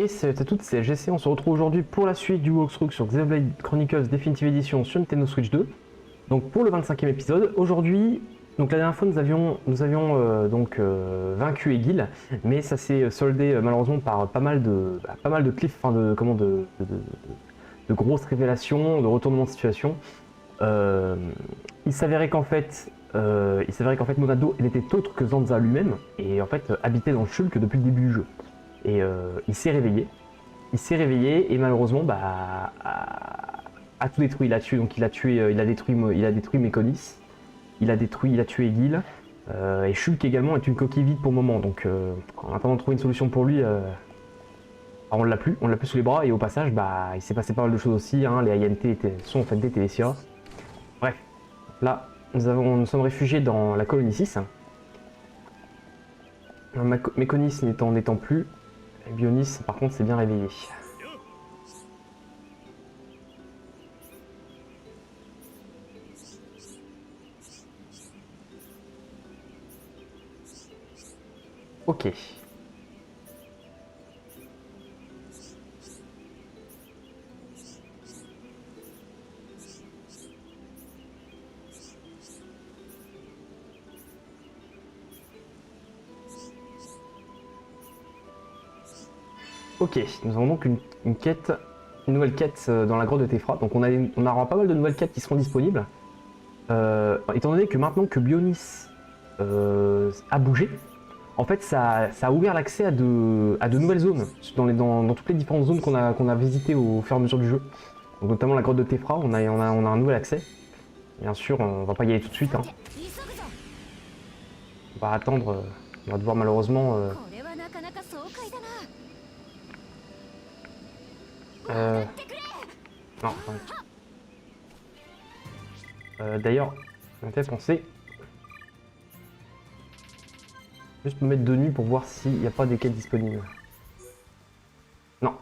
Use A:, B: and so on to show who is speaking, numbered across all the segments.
A: Et salut à toutes, c'est LGC, on se retrouve aujourd'hui pour la suite du walkthrough sur Xenoblade Chronicles Definitive Edition sur Nintendo Switch 2. Donc pour le 25e épisode, aujourd'hui, donc la dernière fois nous avions vaincu Egil, mais ça s'est soldé malheureusement par pas mal de cliffs, enfin de grosses révélations, de retournements de situation. Il s'avérait qu'en fait, Monado n'était autre que Zanza lui-même, et en fait habitait dans le Shulk depuis le début du jeu. Et il s'est réveillé. Et malheureusement, a tout détruit. Il a tué, donc il a détruit Mekonis. Il a tué Egil. Et Shulk également est une coquille vide pour le moment. Donc en attendant de trouver une solution pour lui, on l'a plus sous les bras. Et au passage, il s'est passé pas mal de choses aussi. Hein. Les INT sont en fait des Télésia. Bref, là, nous sommes réfugiés dans la colonie 6. Mekonis n'étant plus. Et Bionis, par contre, s'est bien réveillé. Ok. Ok, nous avons donc une nouvelle quête dans la grotte de Tephra. Donc on aura pas mal de nouvelles quêtes qui seront disponibles. Étant donné que maintenant que Bionis a bougé, en fait ça a ouvert l'accès à de nouvelles zones dans toutes les différentes zones qu'on a visitées au fur et à mesure du jeu. Donc notamment la grotte de Tephra, on a un nouvel accès. Bien sûr, on va pas y aller tout de suite. Hein. On va attendre, on va devoir malheureusement... Non, d'ailleurs, on m'a fait penser... Juste me mettre de nuit pour voir s'il n'y a pas des quêtes disponibles. Non.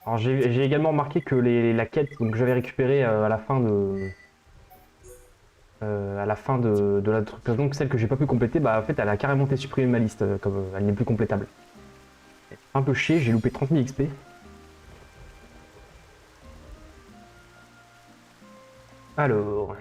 A: Alors j'ai également remarqué que la quête que j'avais récupérée à la fin de la truc, donc celle que j'ai pas pu compléter, en fait elle a carrément été supprimée de ma liste, comme elle n'est plus complétable. Un peu chier, j'ai loupé 30 000 XP. Alors...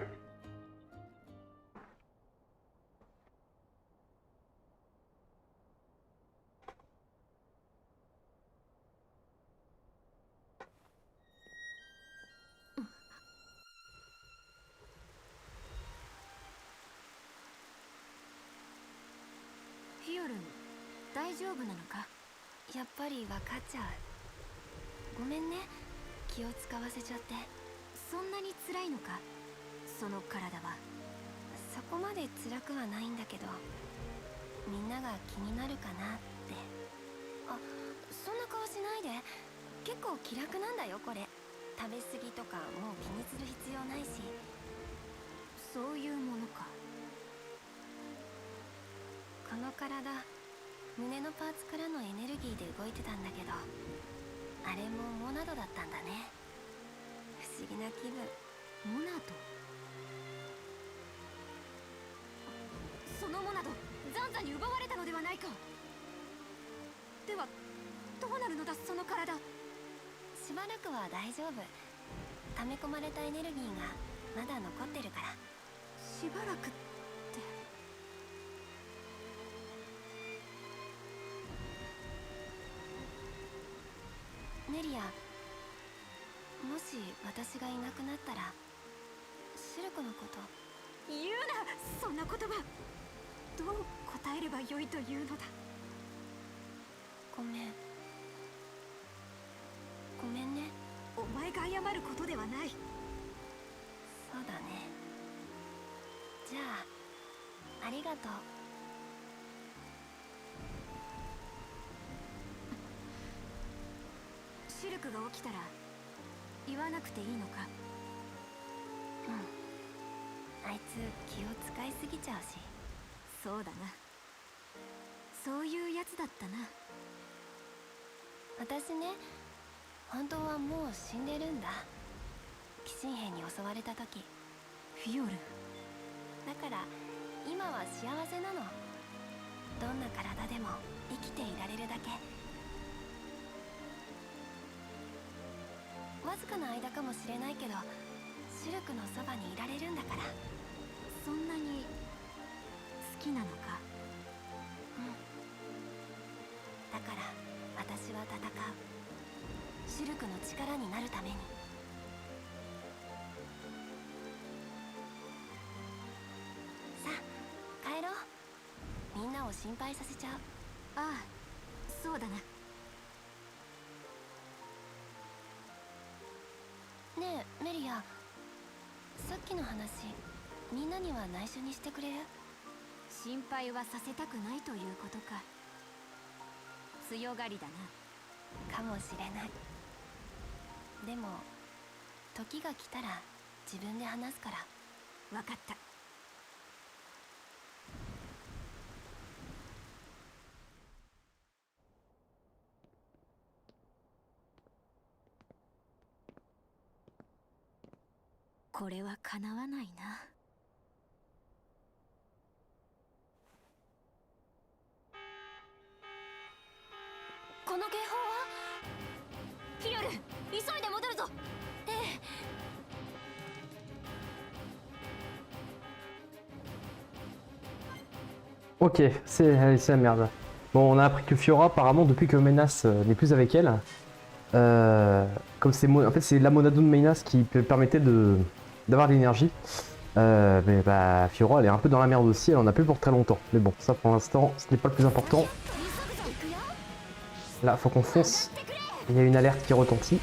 B: 大丈夫なのか。やっぱり分かっちゃう。ごめんね、気を使わせちゃって。そんなに辛いのか、その体は。そこまで辛くはないんだけど、みんなが気になるかなって。あ、そんな顔しないで。結構気楽なんだよこれ。食べ過ぎとかもう気にする必要ないし。そういうものか。この体、胸のパーツからのエネルギーで動いてたんだけど、あれもモナドだったんだね。不思議な気分。モナド？そのモナド、ザンザに奪われたのではないか。ではどうなるのだその体。しばらくは大丈夫。溜め込まれたエネルギーがまだ残ってるから。しばらくって。ネリア、もし私がいなくなったらシルクのこと。言うな、そんな言葉。どう答えればよいというのだ。ごめん。ごめんね。お前が謝ることではない。そうだね。じゃあありがとう。シルクが起きたら言わなくていいのか。うん、あいつ気を使いすぎちゃうし。そうだな、そういうやつだったな。私ね、本当はもう死んでるんだ。鬼神兵に襲われた時。フィオル。だから今は幸せなの。どんな体でも生きていられるだけ。ずかな間かもしれないけど、シルクのそばにいられるんだから。そんなに好きなのか？うん。だから私は戦う。シルクの力になるために。さあ帰ろう。みんなを心配させちゃう。ああ、そうだな。ねえメリア、さっきの話みんなには内緒にしてくれる？心配はさせたくないということか。強がりだな。かもしれない。でも時が来たら自分で話すから。分かった。これはかなわないな。この警報は？フィオル、急いで戻るぞ。ええ。
A: Ok, c'est la merde. Bon, on a appris que Fiora, apparemment, depuis que Menas n'est plus avec elle, comme en fait, c'est la Monado de Menas qui permettait d'avoir de l'énergie. Mais bah, Fiora, elle est un peu dans la merde aussi, elle en a plus pour très longtemps. Mais bon, ça pour l'instant, ce n'est pas le plus important. Là, faut qu'on fonce. Il y a une alerte qui retentit.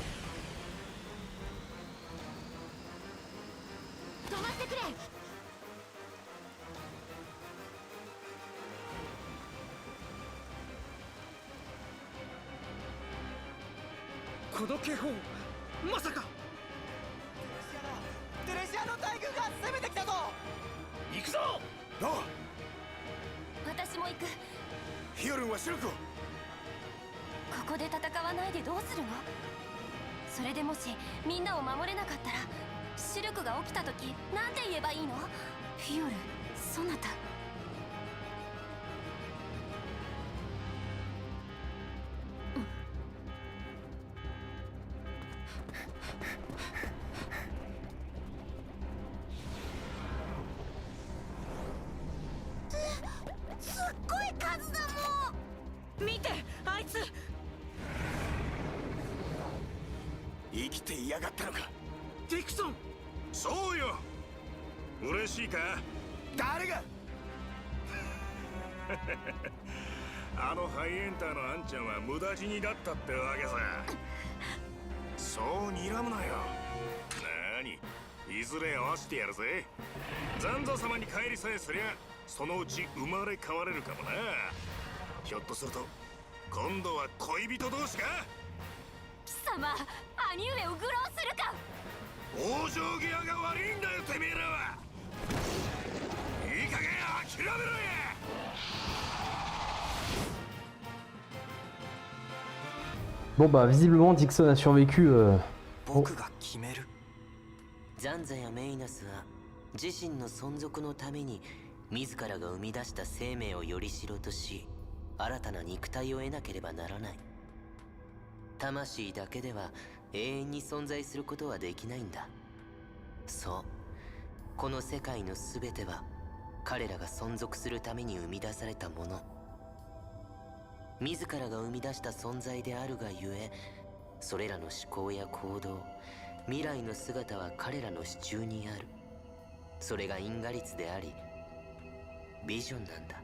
A: Bon bah visiblement Dixon a survécu. Oh.
C: ザンザやメイナスは自身の存続のために自らが生み出した生命をよりしろとし、新たな肉体を得なければならない。魂だけでは永遠に存在することはできないんだ。そう、この世界の全ては彼らが存続するために生み出されたもの。自らが生み出した存在であるがゆえ、それらの思考や行動、未来の姿は彼らの手中にある。それが因果律であり、ビジョンなんだ。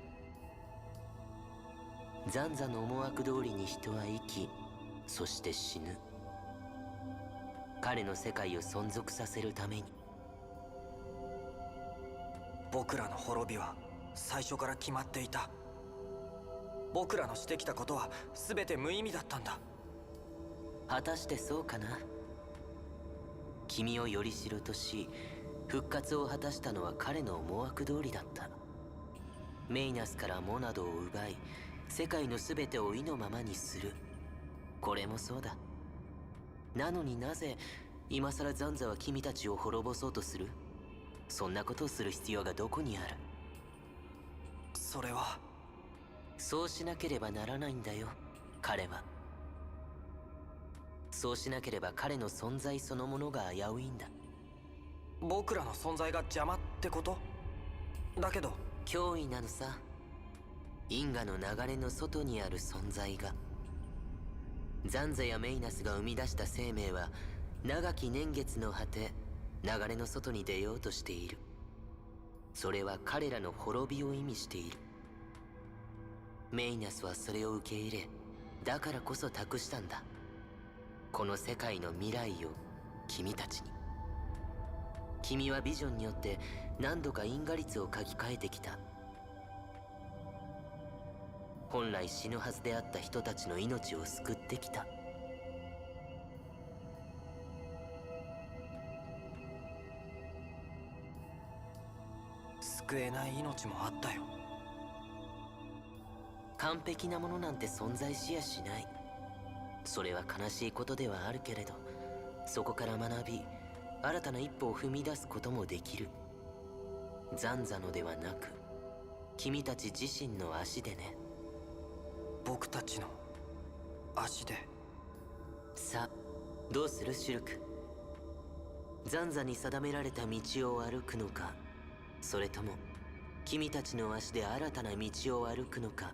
C: ザンザの思惑通りに人は生き、そして死ぬ。彼の世界を存続させるために。
D: 僕らの滅びは最初から決まっていた。僕らのしてきたことは全て無意味だったんだ。
C: 果たしてそうかな。君をよりしろとし、復活を果たしたのは彼の思惑通りだった。メイナスからモナドを奪い、世界の全てを意のままにする。これもそうだ。なのになぜ今さらザンザは君たちを滅ぼそうとする？そんなことをする必要がどこにある？
D: それは
C: そうしなければならないんだよ、彼は。そうしなければ彼の存在そのものが危ういんだ。
D: 僕らの存在が邪魔ってこと？だけど
C: 脅威なのさ。因果の流れの外にある存在が。ザンザやメイナスが生み出した生命は長き年月の果て流れの外に出ようとしている。それは彼らの滅びを意味している。メイナスはそれを受け入れ、だからこそ託したんだ。この世界の未来を君たちに。君はビジョンによって何度か因果率を書き換えてきた。本来死ぬはずであった人たちの命を救ってきた。
D: 救えない命もあったよ。
C: 完璧なものなんて存在しやしない。それは悲しいことではあるけれど、そこから学び新たな一歩を踏み出すこともできる。ザンザのではなく君たち自身の足でね。
D: 僕たちの足で。
C: さあどうするシュルク。ザンザに定められた道を歩くのか、それとも君たちの足で新たな道を歩くのか。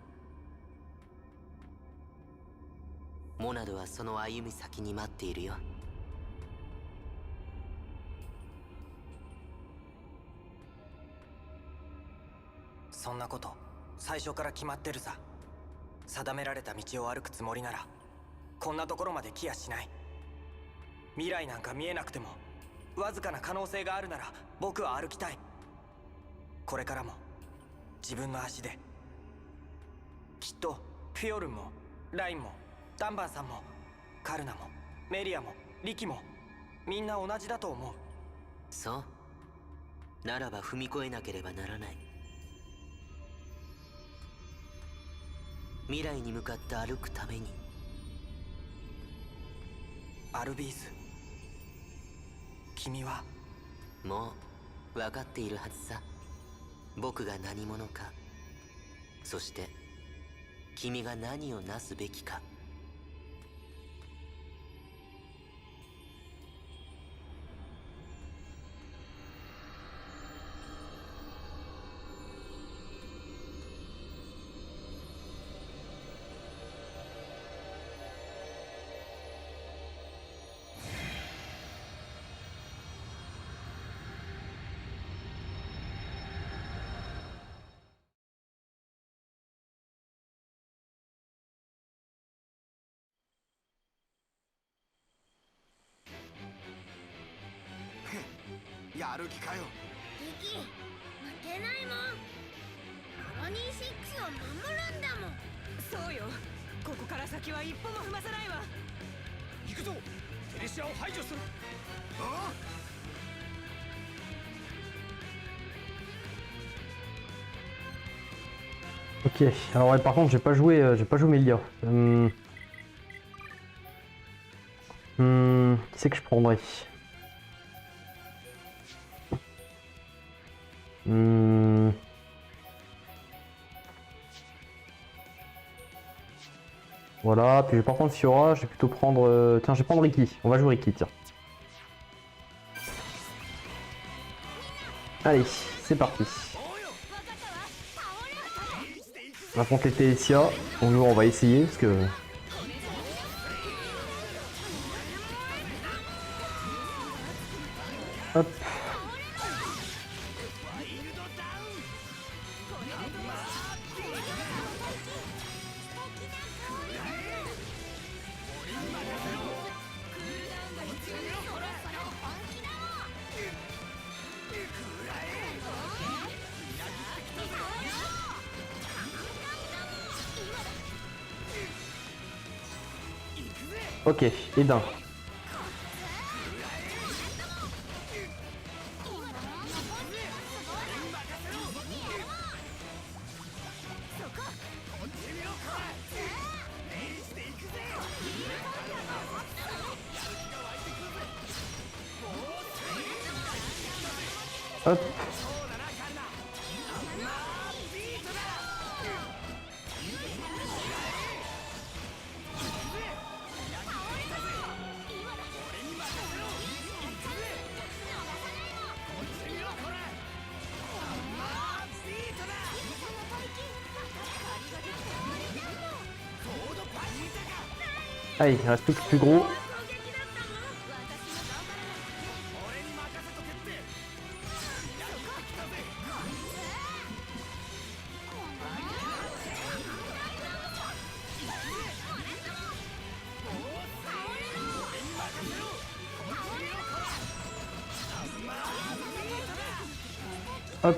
C: モナドはその歩み先に待っているよ。
D: そんなこと最初から決まってるさ。定められた道を歩くつもりならこんなところまで来やしない。未来なんか見えなくてもわずかな可能性があるなら僕は歩きたい。これからも自分の足で。きっとフィオルンもラインもダンバンさんもカルナもメリアもリキもみんな同じだと思う。
C: そうならば踏み越えなければならない。未来に向かって歩くために。
D: アルビーズ、君は
C: もう分かっているはずさ。僕が何者か、そして君が何をなすべきか。
E: やる気かよ。
F: 敵負けないもん。コロニー6を守るんだもん。
G: そうよ。ここから先は一歩も踏ませないわ。
E: 行くぞ。テレシアを排除する。ああ。
A: Ok, alors ouais, par contre j'ai pas joué Melia. Qui c'est que je prendrais? Voilà, puis je vais pas prendre Fiora, je vais plutôt prendre... tiens, je vais prendre Ricky, on va jouer Ricky, tiens. Allez, c'est parti. On affronte les Télésia, bonjour, on va essayer parce que... Hop. Ok, et d'un. Hop. Allez, il reste plus que le plus gros. Hop.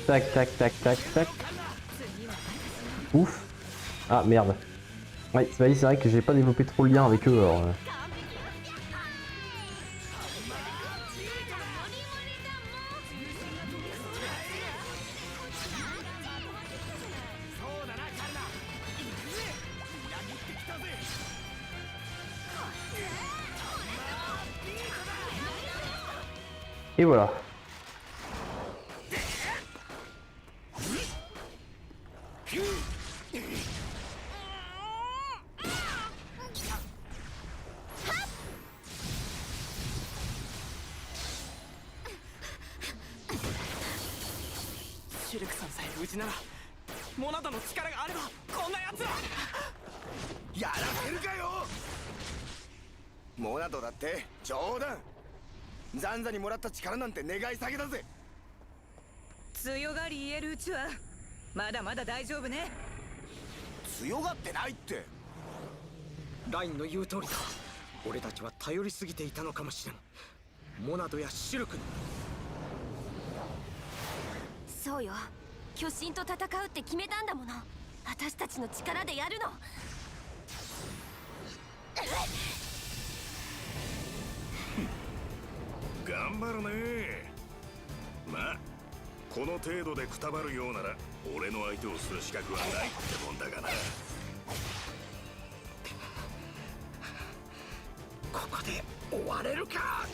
A: Tac, tac, tac, tac, tac. Ouf. Ah merde. Ouais, c'est vrai que j'ai pas développé trop le lien avec eux alors. Et voilà.
D: シルクさんさえ無事ならモナドの力があればこんなやつは
E: やらせるかよ。モナドだって冗談。ザンザにもらった力なんて願い下げだぜ。
G: 強がり言えるうちはまだまだ大丈夫ね。
E: 強がってないって。
D: ラインの言う通りだ。俺たちは頼りすぎていたのかもしれん。モナドやシルクに。
B: そうよ、巨神と戦うって決めたんだもの。私たちの力でやるの。
H: 頑張るね。まあこの程度でくたばるようなら俺の相手をする資格はないってもんだがな。
D: ここで終われるか。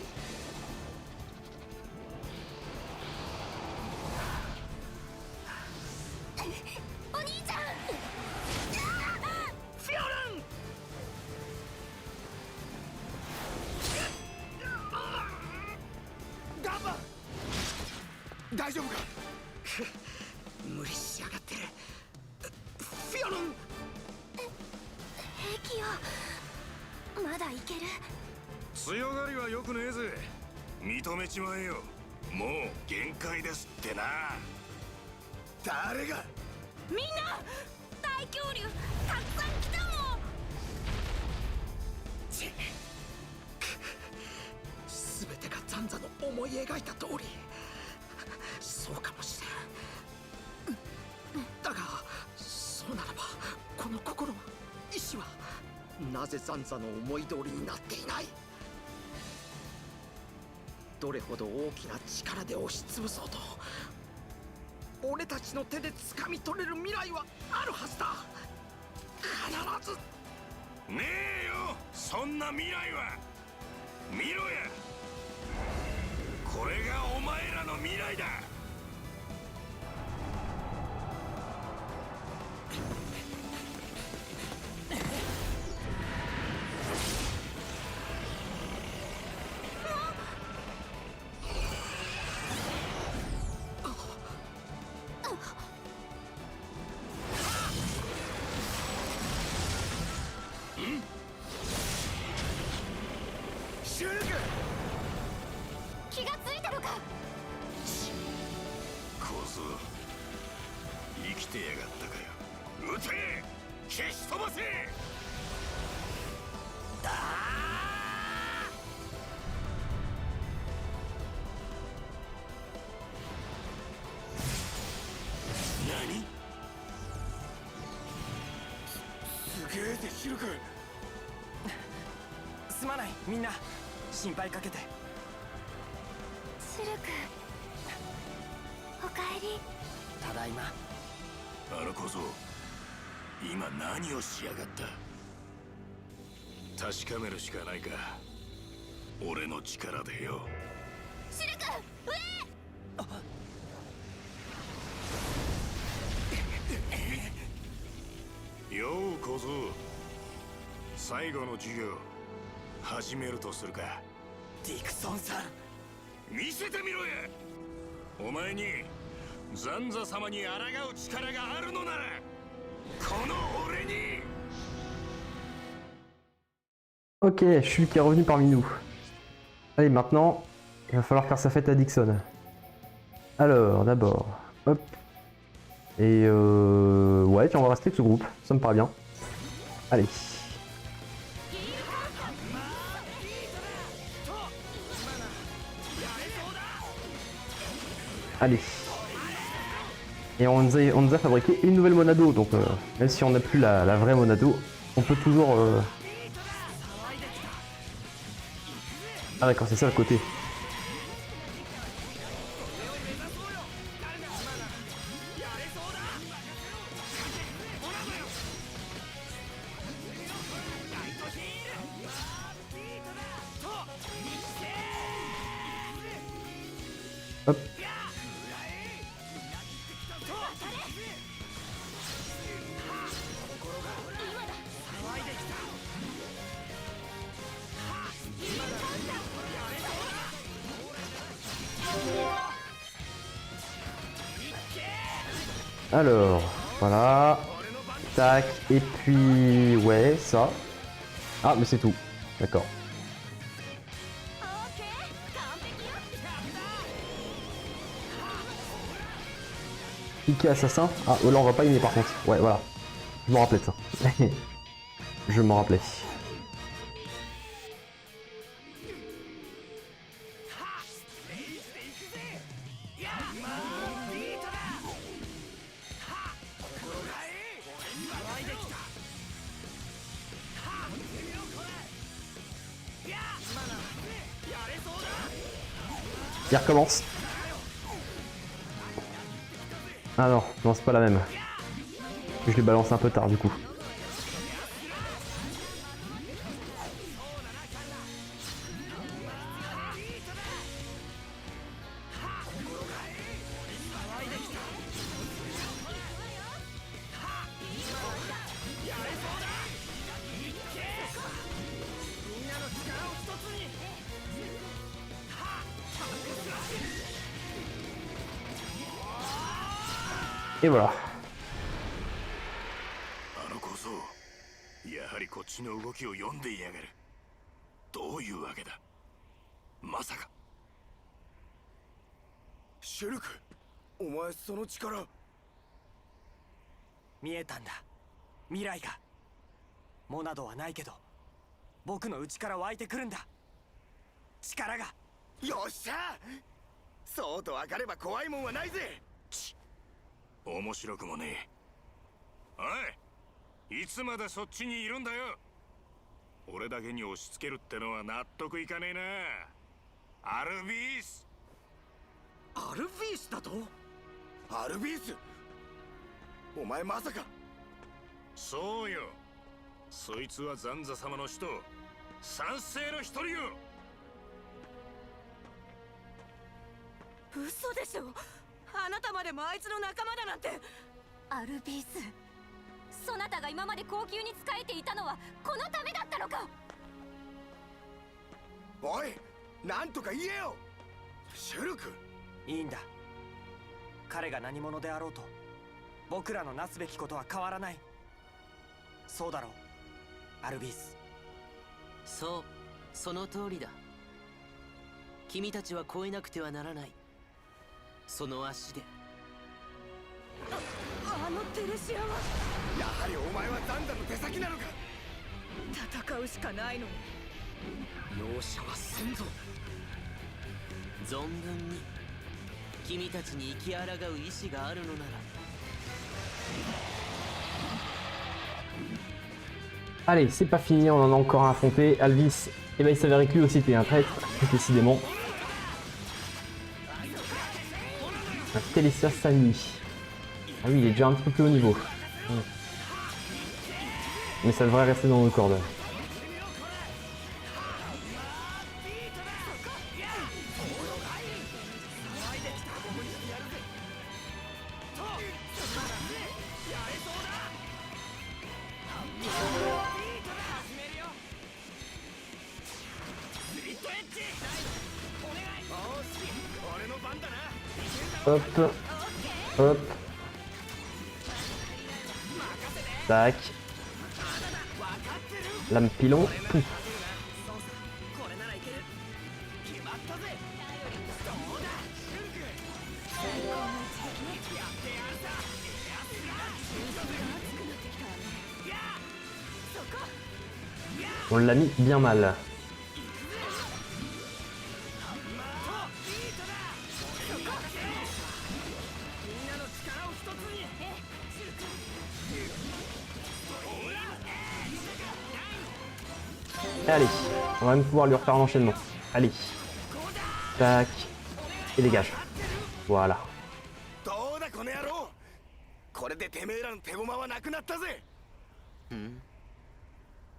B: お兄ちゃん。
D: フィオルン。
E: ガンバ大丈夫か。
D: 無理しやがってフィオルン。
B: 平気よ、まだいける。
H: 強がりはよくねえぜ。認めちまえよ。もう限界ですってな。
E: 誰が。
B: みんな大恐竜たくさん来たもん。
D: 全てがザンザの思い描いた通り。そうかもしれん。だがそうならばこの心は意志はなぜザンザの思い通りになっていない。どれほど大きな力で押しつぶそうと俺たちの手で掴み取れる未来はあるはずだ。必ず。
H: ねえよ、そんな未来は。見ろや、これがお前らの未来だ。
E: シュルク。
B: 気がついたのか。
H: 小僧、生きてやがったかよ。撃て、消し飛ばせ。何。
E: すげえぜシルク。
D: すまないみんな、心配かけて。
B: シルク、おかえり。
D: ただいま。
H: あの小僧、今何をしやがった。確かめるしかないか、俺の力でよ。
B: シルク、上。
H: よう小小僧、最後の授業始めるとするか。
D: ディクソンさん、
H: 見せてみろや。お前にザンザ様に抗う力があるのなら、この俺に。
A: Ok, Shulk qui est revenu parmi nous. Allez, maintenant, il va falloir faire sa fête à Dixon. Alors, d'abord, hop. Et ouais, tiens, on va rester avec ce groupe, ça me paraît bien. Allez. Allez. Et on nous a fabriqué une nouvelle Monado, donc même si on n'a plus la vraie Monado, on peut toujours... Ah d'accord, c'est ça le côté. Hop. Alors, voilà. Tac, et puis... Ouais, ça. Ah, mais c'est tout. D'accord. Piqué assassin. Ah, là on va pas aimer par contre. Ouais, voilà. Je m'en rappelais de ça. Je m'en rappelais. Il recommence. Ah non, non c'est pas la même. Je l'ai balancé un peu tard du coup. Et voilà.
H: あの小僧、やはりこっちの動きを読んでいやがる。どういうわけだ。まさか。
E: シュルク、お前その力。
D: 見えたんだ、未来が。モナドはないけど僕の内から湧いてくるんだ、力が。
E: よっしゃ、そうと分かれば怖いもんはないぜ。
H: 面白くもねえ。おい、いつまでそっちにいるんだよ。俺だけに押し付けるってのは納得いかねえな。アルビース。
D: アルビースだと？
E: アルビース、お前まさか。
H: そうよ、そいつはザンザ様の使徒、賛成の一人よ。
G: 嘘でしょ。あなたまでもあいつの仲間だなんて。
B: アルビース、そなたが今まで高級に仕えていたのはこのためだったのか。
E: おい、なんとか言えよシュルク。
D: いいんだ、彼が何者であろうと僕らのなすべきことは変わらない。そうだろう、アルビース。
C: そう、その通りだ。君たちは越えなくてはならない。その足で。
G: あのテレシアは。
E: やはりお前はザンザの手先なのか。
G: 戦うしかないのに。
D: 容赦はせんぞ。
C: 存分に君たちに生き抗う意志があるのなら。
A: Allez, c'est pas fini, on en a encore à affronter. Alvis, et ben il s'avérait que lui aussi était un traître, décidément. Un Télésia Sani. Ah oui, il est déjà un petit peu plus haut niveau. Mais ça devrait rester dans nos cordes. Hop. Hop. Tac. Lame pilon. Pouf. On l'a mis bien mal. Et allez, on va même pouvoir lui refaire un enchaînement. Allez. Tac. Et dégage. Voilà.
E: どうだこの野郎。これでてめえらの手駒はなくなったぜ。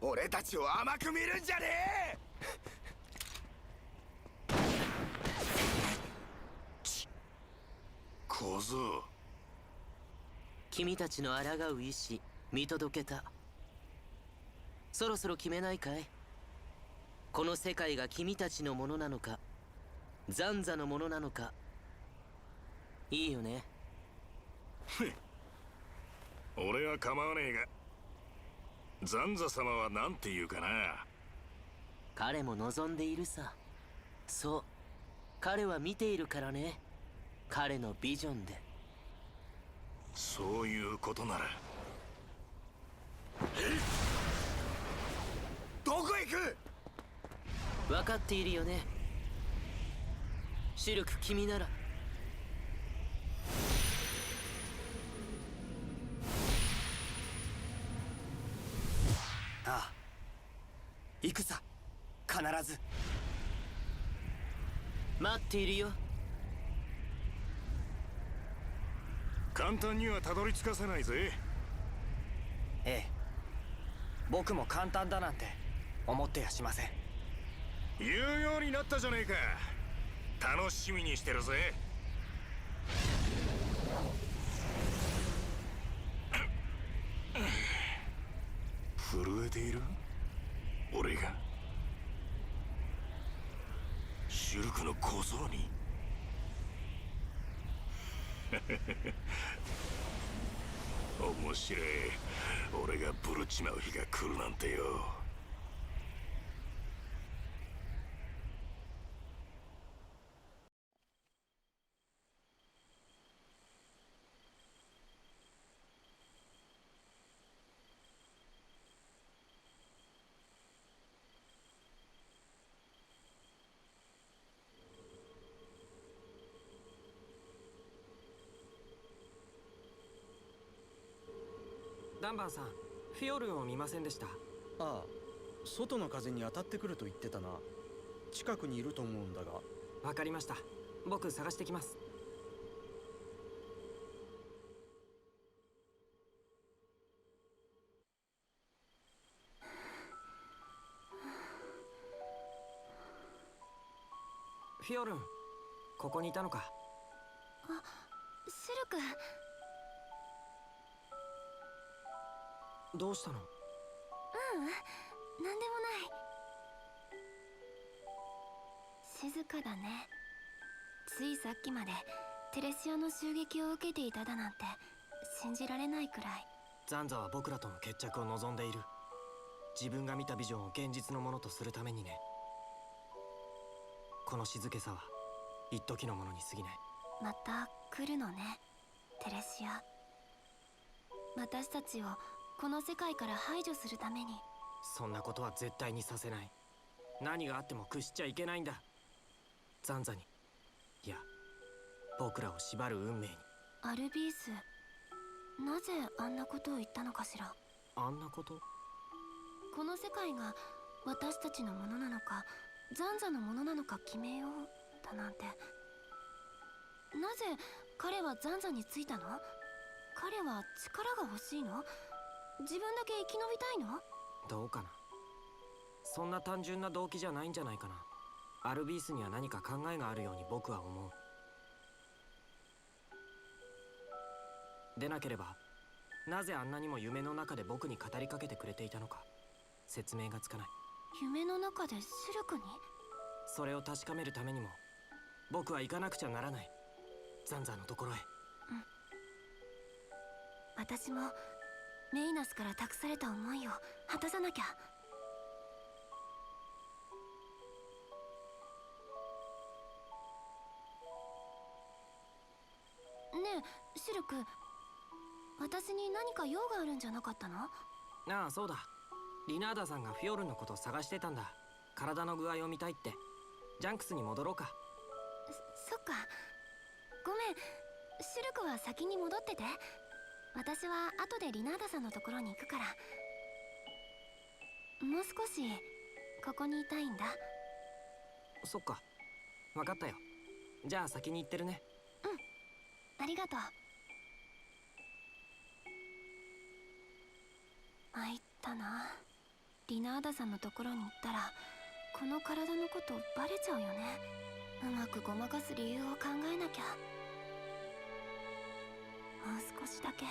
E: 俺たちを甘く見るんじゃねえ。
H: 小僧、
C: 君たちの抗う意志見届けた。そろそろ決めないかい？この世界が君たちのものなのか、ザンザのものなのか。いいよね。
H: 俺は構わねえが、ザンザ様は何て言うかな。
C: 彼も望んでいるさ。そう、彼は見ているからね。彼のビジョンで。
H: そういうことなら。
E: どこへ行く。
C: 分かっているよね。シルク、君なら。
D: ああ、行くさ、必ず。
C: 待っているよ。
H: 簡単にはたどり着かせないぜ。
D: ええ、僕も簡単だなんて思ってやしません。
H: 言うようになったじゃねえか。楽しみにしてるぜ。震えている？俺がシルクの小僧に。面白い。俺がブルっちまう日が来るなんてよ。
D: ダンバンさん、フィオルンを見ませんでした？
I: ああ、外の風に当たってくると言ってたな。近くにいると思うんだが。
D: わかりました。僕探してきます。フィオルン、ここにいたのか。
B: あ、シルク。
D: どうしたの？
B: なんでもない。静かだね。ついさっきまでテレシアの襲撃を受けていただなんて信じられないくらい。
D: ザンザは僕らとの決着を望んでいる。自分が見たビジョンを現実のものとするためにね。この静けさは一時のものに過ぎない。
B: また来るのね、テレシア。私たちをこの世界から排除するために。
D: そんなことは絶対にさせない。何があっても屈しちゃいけないんだ。ザンザに、いや、僕らを縛る運命に。
B: アルビース、なぜあんなことを言ったのかしら。
D: あんなこと？
B: この世界が私たちのものなのかザンザのものなのか決めようだなんて。なぜ彼はザンザについたの？彼は力が欲しいの？自分だけ生き延びたいの？
D: どうかな。そんな単純な動機じゃないんじゃないかな。アルビースには何か考えがあるように僕は思う。でなければなぜあんなにも夢の中で僕に語りかけてくれていたのか説明がつかない。
B: 夢の中でシルクに？
D: それを確かめるためにも僕は行かなくちゃならない。ザンザのところへ。
B: 私もメイナスから託された思いを果たさなきゃ。ねえシルク、私に何か用があるんじゃなかったの？
D: ああ、そうだ。リナーダさんがフィオルのこと探してたんだ。体の具合を見たいって。ジャンクスに戻ろうか。
B: そっか。ごめん、シルクは先に戻ってて。私は後でリナーダさんのところに行くから。もう少しここにいたいんだ。
D: そっか、分かったよ。じゃあ先に行ってるね。
B: ありがとう。参ったな。リナーダさんのところに行ったらこの体のことバレちゃうよね。うまくごまかす理由を考えなきゃ。もう少しだけ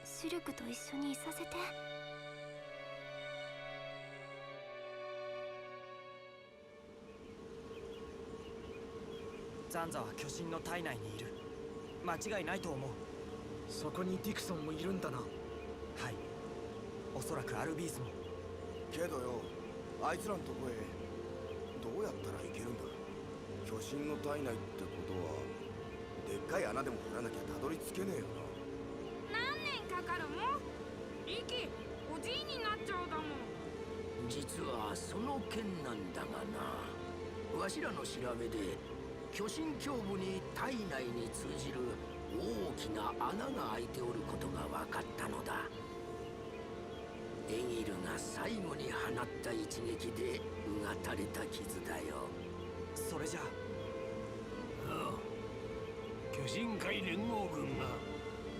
B: シルクと一緒にいさせて。
D: ザンザは巨神の体内にいる。間違いないと思う。
I: そこにディクソンもいるんだな。
D: はい、おそらくアルビーズも。
E: けどよ、あいつらのとこへどうやったら行けるんだ？巨神の体内ってことはでっかい穴でも掘らなきゃたどり着けねえよな。
F: 何年かかるもん？リキ、おじいになっちゃうだもん。
J: 実はその件なんだがな、わしらの調べで巨神胸部に体内に通じる大きな穴が開いておることが分かったのだ。エギルが最後に放った一撃でうがたれた傷だよ。
D: それじゃ
H: ああ、巨神会連合軍が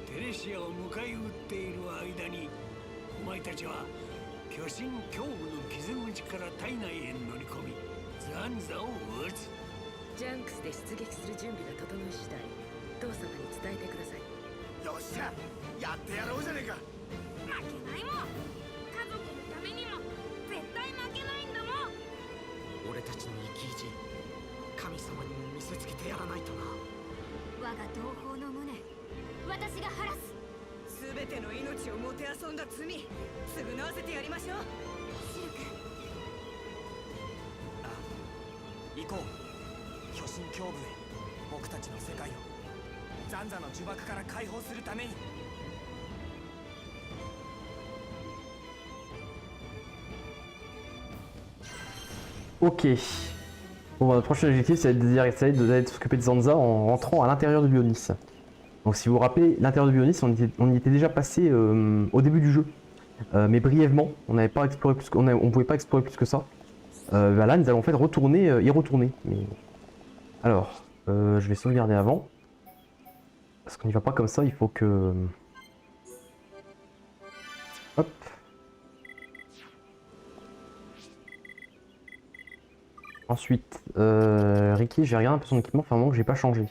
H: テレシアを迎え撃っている間に、お前たちは巨神胸部の傷口から体内へ乗り込みザンザを撃つ。
G: ジャンクスで出撃する準備が整い次第父様に伝えてください。
E: よっしゃ、やってやろうじゃねえか。
F: 負けないもん。家族のためにも絶対負けないんだもん。
I: 俺たちの生き意地、神様にも見せつけてやらないとな。
B: 我が同胞の無念、私が晴らす。
G: 全ての命をもてあそんだ罪償わせてやりましょう。
B: シルク、
D: ああ、行こう。巨神胸部へ。僕たちの世界をザンザの呪縛から解放するために。
A: Ok. Bon, bah, notre prochain objectif, c'est d'aller s'occuper de Zanza en rentrant à l'intérieur de Bionis. Donc, si vous vous rappelez, l'intérieur de Bionis, on y était déjà passé au début du jeu, mais brièvement. On n'avait pas exploré plus, on pouvait pas explorer plus que ça. Bah là, nous allons en fait retourner, y retourner. Mais... Alors, je vais sauvegarder avant, parce qu'on n'y va pas comme ça. Il faut que, hop. Ensuite, Ricky, j'ai regardé un peu son équipement, enfin que j'ai pas changé.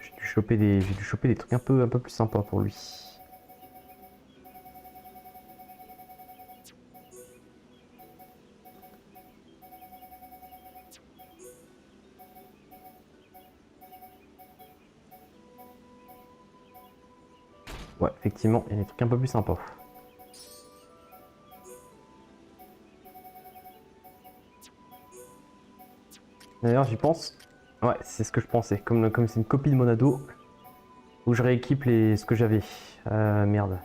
A: J'ai dû choper des trucs un peu plus sympas pour lui. Ouais, effectivement, il y a des trucs un peu plus sympas. D'ailleurs, j'y pense. Ouais, c'est ce que je pensais. Comme c'est une copie de Monado, où je rééquipe ce que j'avais. Merde.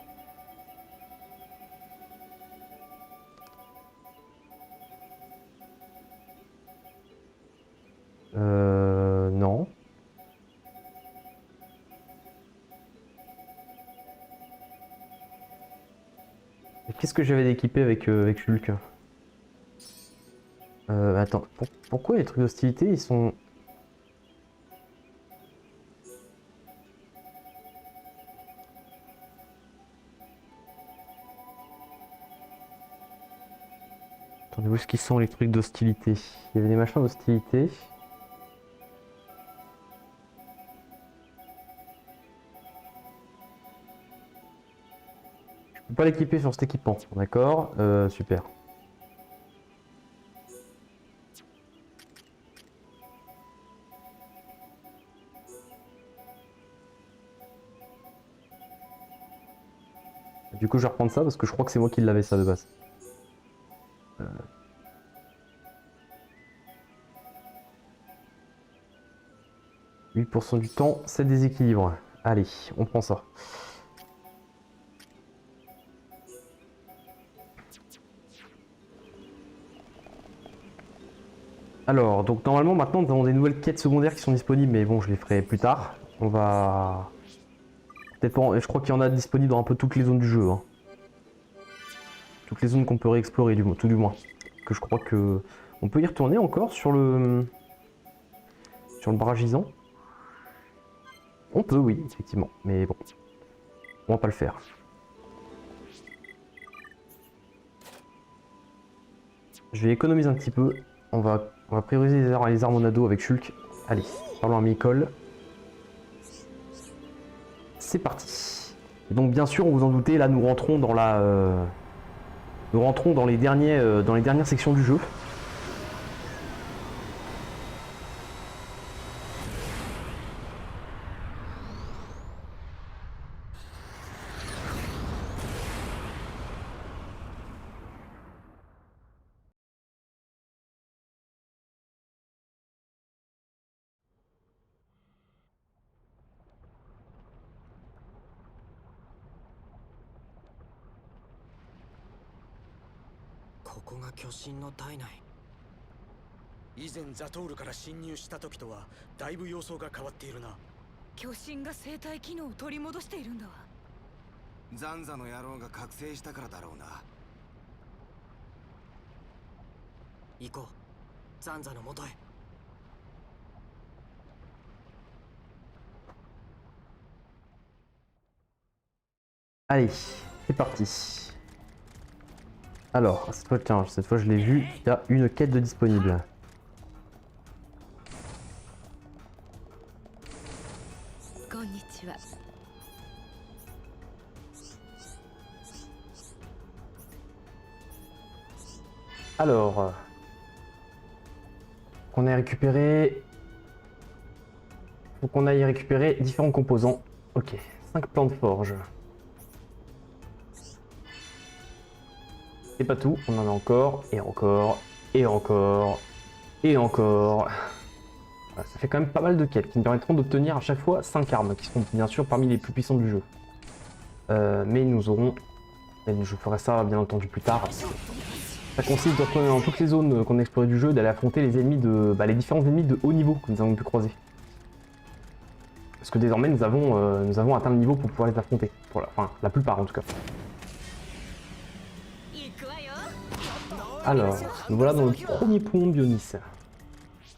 A: Non. Qu'est-ce que j'avais d'équipé avec Shulk? Attends, pourquoi les trucs d'hostilité ils sont... Attendez, où est-ce qu'ils sont les trucs d'hostilité? Il y avait des machins d'hostilité. Je peux pas l'équiper sur cet équipement, d'accord, super. Du coup je vais reprendre ça parce que je crois que c'est moi qui l'avais ça de base. 8% du temps, c'est déséquilibre. Allez, on prend ça. Alors, donc normalement maintenant nous avons des nouvelles quêtes secondaires qui sont disponibles, mais bon je les ferai plus tard. On va... Peut-être pas... Je crois qu'il y en a disponibles dans un peu toutes les zones du jeu. Hein. Toutes les zones qu'on peut réexplorer, tout du moins. Que je crois que... On peut y retourner encore sur le... Sur le barrage gisant. On peut, oui, effectivement. Mais bon, on va pas le faire. Je vais économiser un petit peu. On va prioriser les armes en ado avec Shulk. Allez, parlons à Mikol. C'est parti. Et donc bien sûr, vous vous en doutez, là nous rentrons dans la... Nous rentrons dans les dernières sections du jeu.
I: 以前ザトールから侵入した時とはだいぶ様相が変わっているな。
G: 巨神が生体機能を取り戻しているんだわ。
E: ザンザの野郎が覚醒したからだろうな。
D: 行こう、ザンザの元へ。
A: Allez, c'est parti. Alors, cette fois je l'ai vu, il y a une quête de disponible. Alors, on a récupéré... Faut qu'on aille récupérer différents composants. Ok, 5 plans de forge. C'est pas tout, on en a encore, et encore, et encore, et encore. Voilà, ça fait quand même pas mal de quêtes qui me permettront d'obtenir à chaque fois 5 armes, qui seront bien sûr parmi les plus puissantes du jeu. Mais nous aurons... Je ferai ça bien entendu plus tard. Ça consiste de retourner dans toutes les zones qu'on a explorées du jeu, d'aller affronter les ennemis de... les différents ennemis de haut niveau que nous avons pu croiser. Parce que désormais nous avons atteint le niveau pour pouvoir les affronter. Enfin, la plupart en tout cas. Alors, nous voilà dans le premier poumon de Bionis.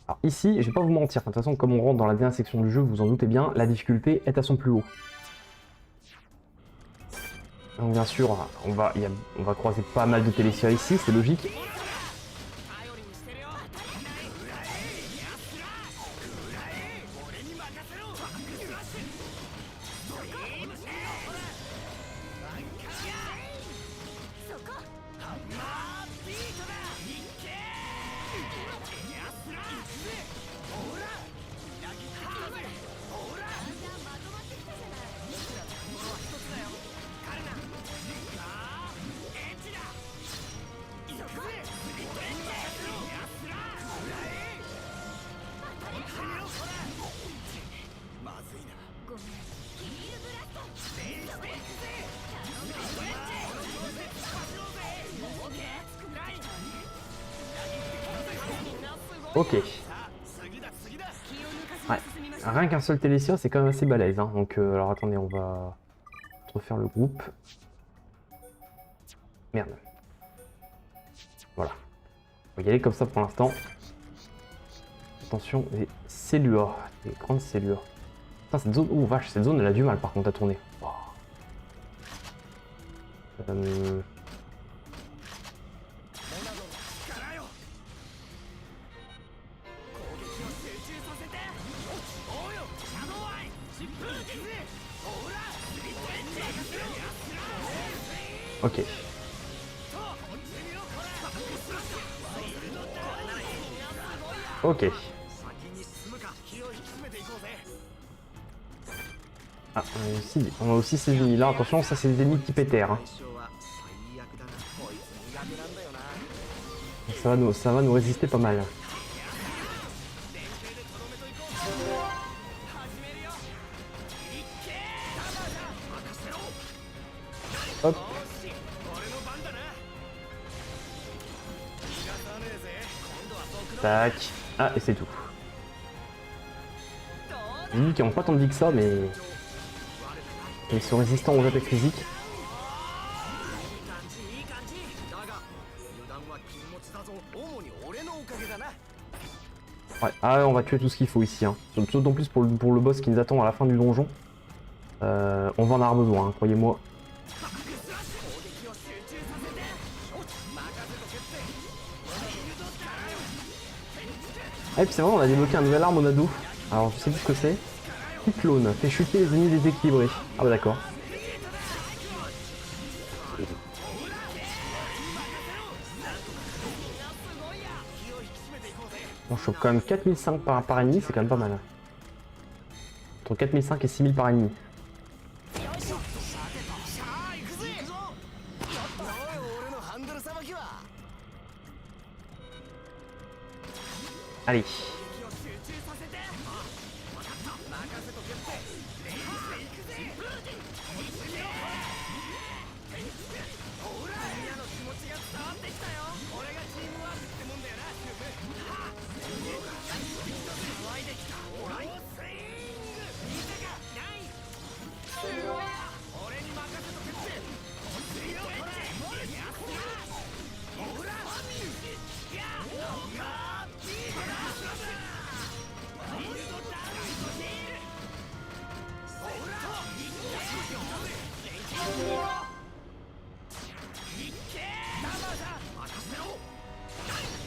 A: Alors ici, je vais pas vous mentir, de toute façon comme on rentre dans la dernière section du jeu, vous en doutez bien, la difficulté est à son plus haut. Donc bien sûr, on va croiser pas mal de télésirs ici, c'est logique. Ok. Ouais. Rien qu'un seul télésir, c'est quand même assez balèze. Hein. Donc, alors attendez, on va refaire le groupe. Merde. Voilà. On va y aller comme ça pour l'instant. Attention, les cellures. Les grandes cellures. Putain, cette zone... Oh vache, cette zone elle a du mal par contre à tourner. Oh. Ok. Ok. Ah, on a aussi ces ennemis là. Attention, ça c'est des ennemis type éther. Hein. Ça va nous résister pas mal. Hop. Tac. Ah, et c'est tout. J'ai dit qu'ils n'ont pas tant de vie que ça, mais ils sont résistants aux attaques physiques. Ouais, ah, on va tuer tout ce qu'il faut ici. Hein. D'autant plus pour le boss qui nous attend à la fin du donjon. On va en avoir besoin, hein, croyez-moi. Ah, et puis c'est vrai, on a débloqué un nouvel arme au Nado. Alors je sais plus ce que c'est. Cyclone, fait chuter les ennemis déséquilibrés. Ah bah d'accord. On chope quand même 4005 par ennemi, c'est quand même pas mal. Entre 4005 et 6000 par ennemi. Allez.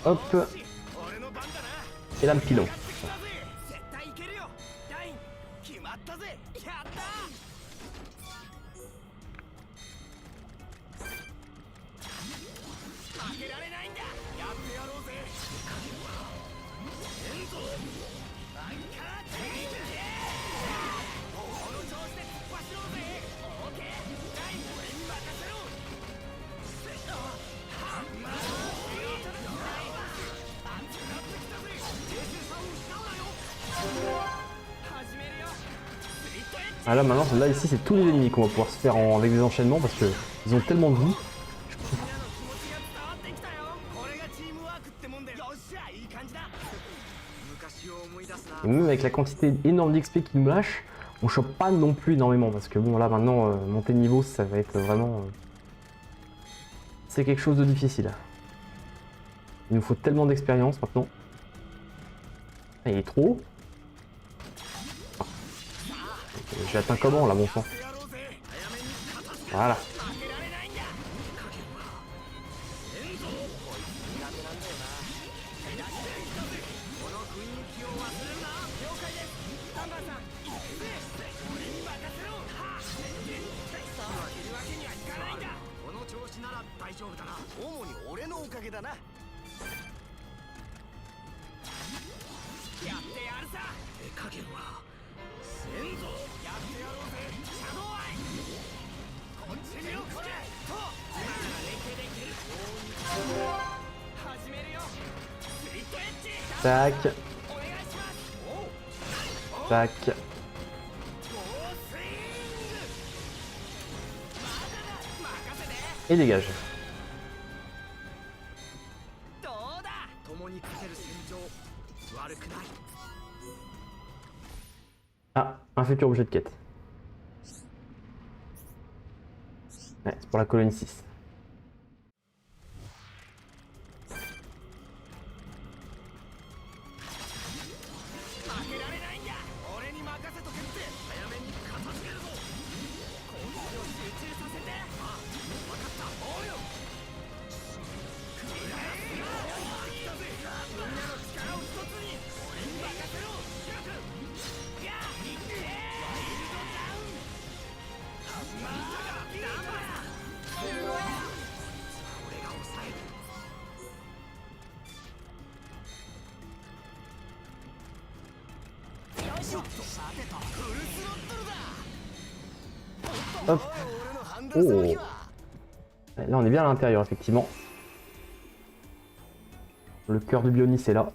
A: Hop. Et là le pilon. Ah là maintenant, là ici c'est tous les ennemis qu'on va pouvoir se faire avec des enchaînements parce que ils ont tellement de vie. Et même avec la quantité énorme d'XP qu'ils nous lâchent, on chope pas non plus énormément parce que bon là maintenant monter de niveau ça va être vraiment... c'est quelque chose de difficile. Il nous faut tellement d'expérience maintenant. Ah, il est trop haut. J'ai atteint comment là, bon sang? Voilà. Tac. Tac. Et dégage. Ah, un futur objet de quête. Ouais, c'est pour la colonie 6. Hop. Oh. Là on est bien à l'intérieur effectivement. Le cœur du Bionis est là.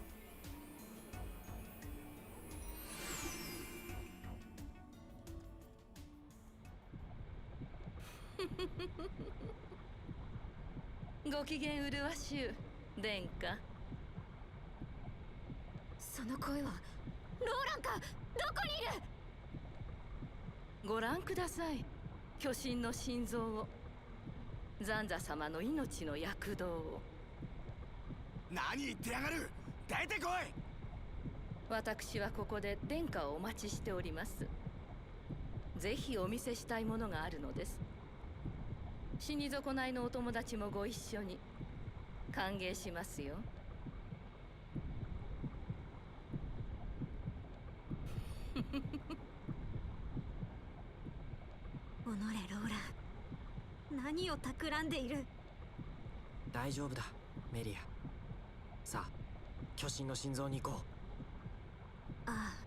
G: 私はここで殿下をお待ちしております。ぜひお見せしたいものがあるのです。死に損ないのお友達もご一緒に歓迎しますよ。
B: おのれローラ、何を企んでいる。
D: 大丈夫だメリア。さあ巨神の心臓に行こう。
B: ああ。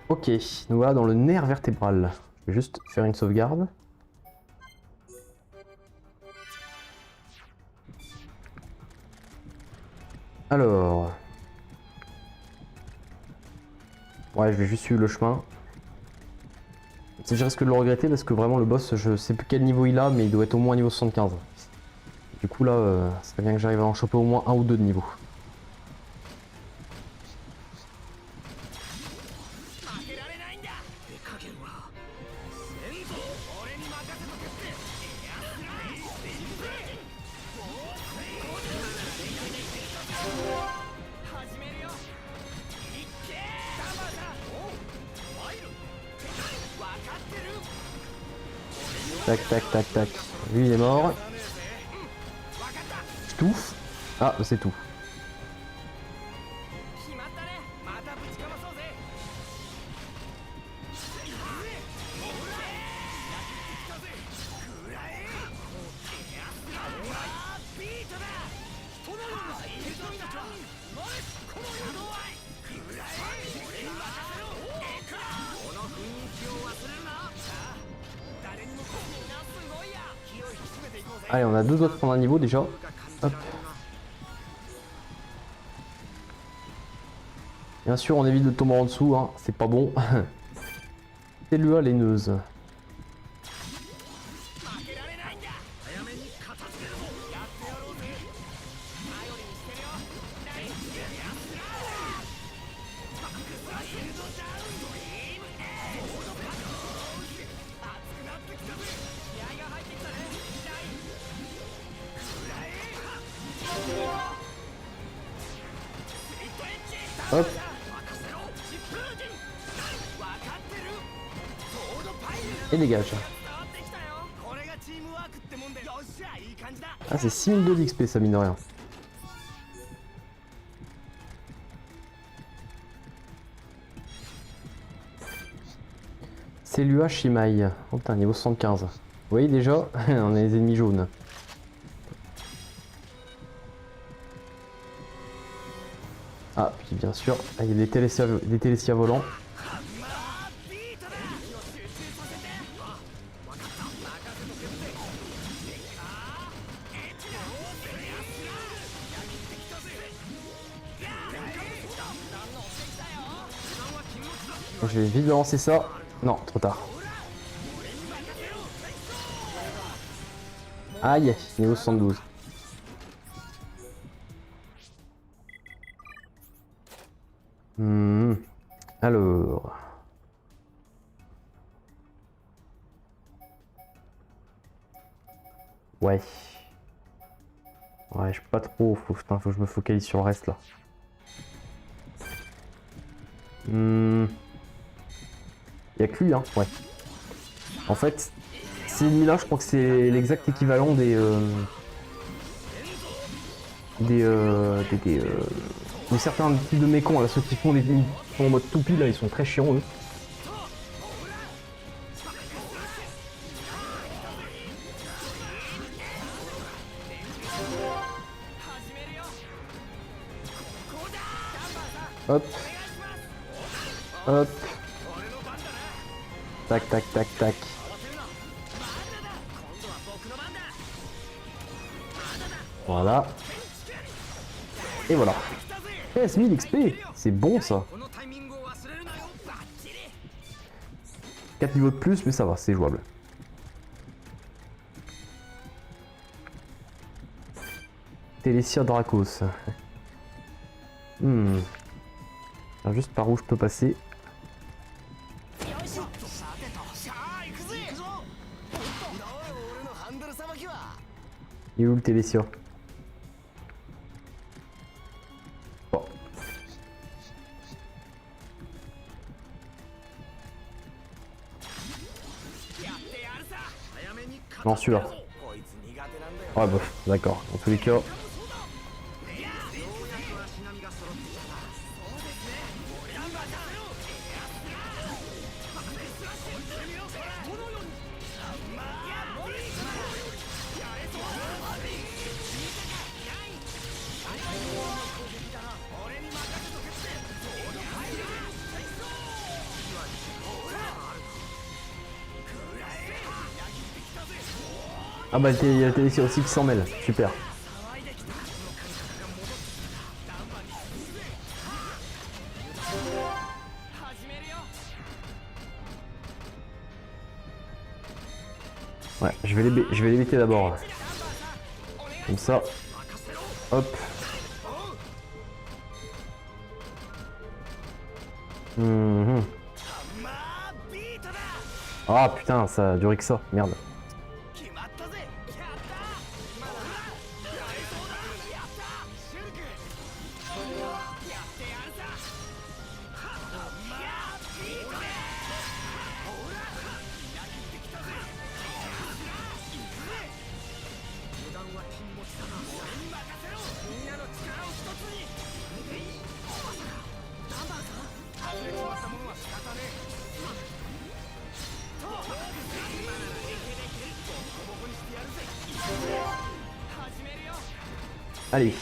A: Ok, nous voilà dans le nerf vertébral. Je vais juste faire une sauvegarde. Alors... Ouais, je vais juste suivre le chemin. Si je risque de le regretter parce que vraiment le boss, je sais plus quel niveau il a, mais il doit être au moins niveau 75. Du coup là, ça serait bien que j'arrive à en choper au moins un ou deux de niveau. Tac tac tac tac. Lui il est mort. Je touffe. Ah c'est tout. Allez, on a deux doigts de prendre un niveau déjà. Hop. Bien sûr, on évite de tomber en dessous, hein. C'est pas bon. C'est Lua laineuse. Hop. Et dégage. Ah c'est 6002 d'XP ça mine de rien. C'est Lua Shimai. Oh putain, niveau 75. Vous voyez déjà, on a les ennemis jaunes. Ah, puis bien sûr, il y a des télésias volants. Je vais vite lancer ça. Non, trop tard. Aïe, niveau 72. Alors... Ouais. Ouais, je peux pas trop... faut que je me focalise sur le reste là. Y'a que lui, hein, ouais. En fait, ces ennemis-là, je crois que c'est l'exact équivalent des certains types de mécons, là, ceux qui font des qui sont en mode toupie, là, ils sont très chiants, eux. Hop. Hop. Tac, tac, tac, tac. Voilà. Et voilà. 15 000 XP, c'est bon ça. 4 niveaux de plus, mais ça va, c'est jouable. Télécire Dracos. Alors juste par où je peux passer. Il est où le Télécire? Bon. Non, celui-là. Ouais, bof, d'accord. Dans tous les cas. Ah bah il y a le Télécire aussi qui s'en mêle, super. Ouais, je vais les bêter d'abord. Comme ça. Hop. Ah putain, ça a duré que ça, merde. Allez,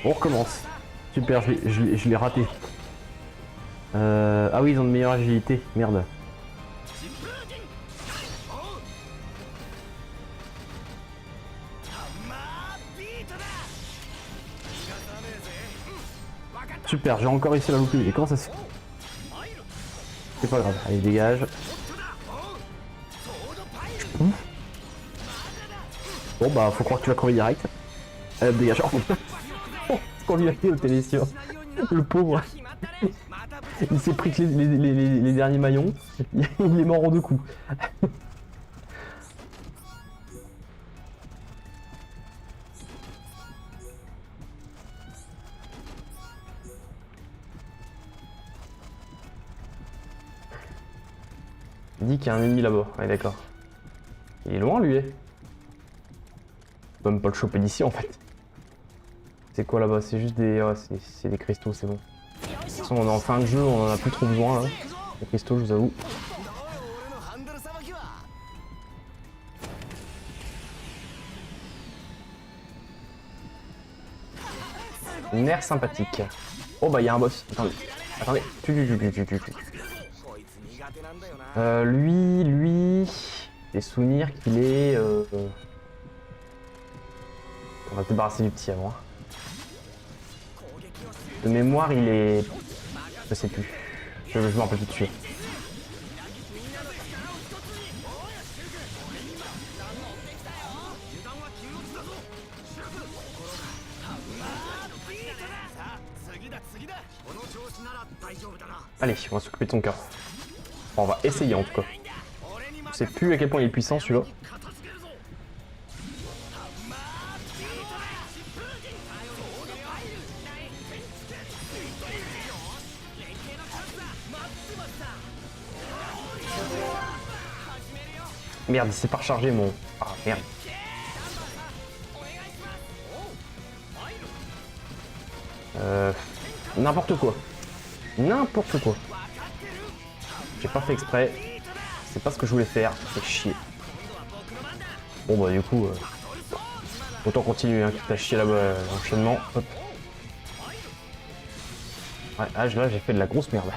A: on recommence. Super, je l'ai raté. Ah oui, ils ont de meilleure agilité. Merde. Super, j'ai encore réussi à la louper. Et comment ça se fait? C'est pas grave. Allez, dégage. Bon bah, faut croire que tu vas crever direct. Dégage. Oh, ce qu'on lui a fait au Télécire. Le pauvre. Il s'est pris que les derniers maillons. Il est mort en 2 coups. Il dit qu'il y a un ennemi là-bas. Ouais, d'accord. Il est loin lui. On peut même pas le choper d'ici en fait. C'est quoi là-bas? C'est juste des... Ouais, c'est des cristaux, c'est bon. De toute façon, on est en fin de jeu, on en a plus trop besoin là. Les cristaux, je vous avoue. Une air sympathique. Oh bah il y a un boss. Attendez. Attendez. Lui... Les souvenirs qu'il est... On va se débarrasser du petit avant. De mémoire, il est... Je sais plus. Je me rappelle tout de suite. Allez, on va s'occuper de son cœur. Enfin, on va essayer en tout cas. Je sais plus à quel point il est puissant celui-là. Merde, il s'est pas rechargé mon... Ah merde. N'importe quoi. N'importe quoi. J'ai pas fait exprès. C'est pas ce que je voulais faire. C'est chier. Bon bah du coup... autant continuer, hein, quitte à chier là-bas l'enchaînement. Hop. Ouais, là j'ai fait de la grosse merde.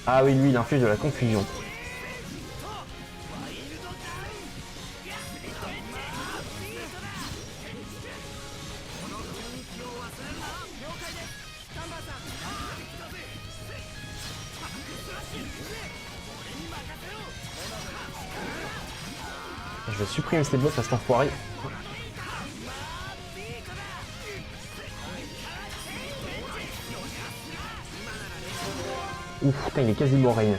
A: Ah oui, lui il inflige de la confusion. Je vais supprimer ces boss à cet enfoiré. Ouf, putain, il est quasiment Rain.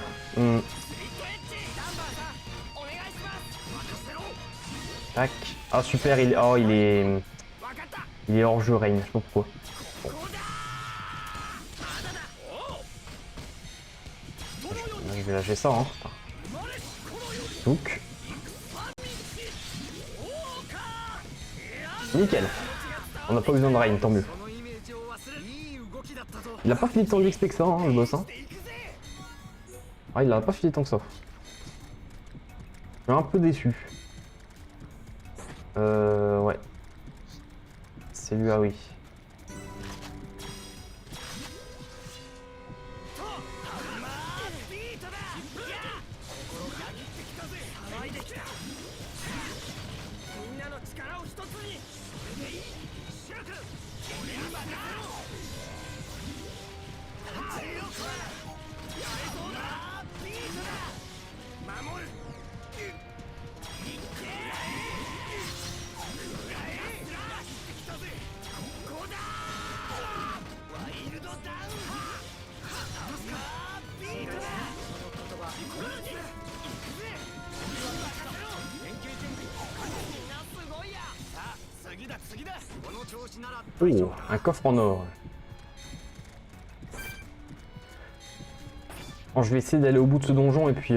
A: Tac. Ah super, il est hors jeu Rain, je sais pas pourquoi. Bon. Je vais lâcher ça, hein. Donc. Nickel. On n'a pas besoin de Rain, tant mieux. Il a pas fini tant d'XP que ça, hein, le boss. Hein. Ah, il a pas fini tant que ça. Je suis un peu déçu. Ouais. C'est lui, ah oui. Oh, un coffre en or. Bon, je vais essayer d'aller au bout de ce donjon et puis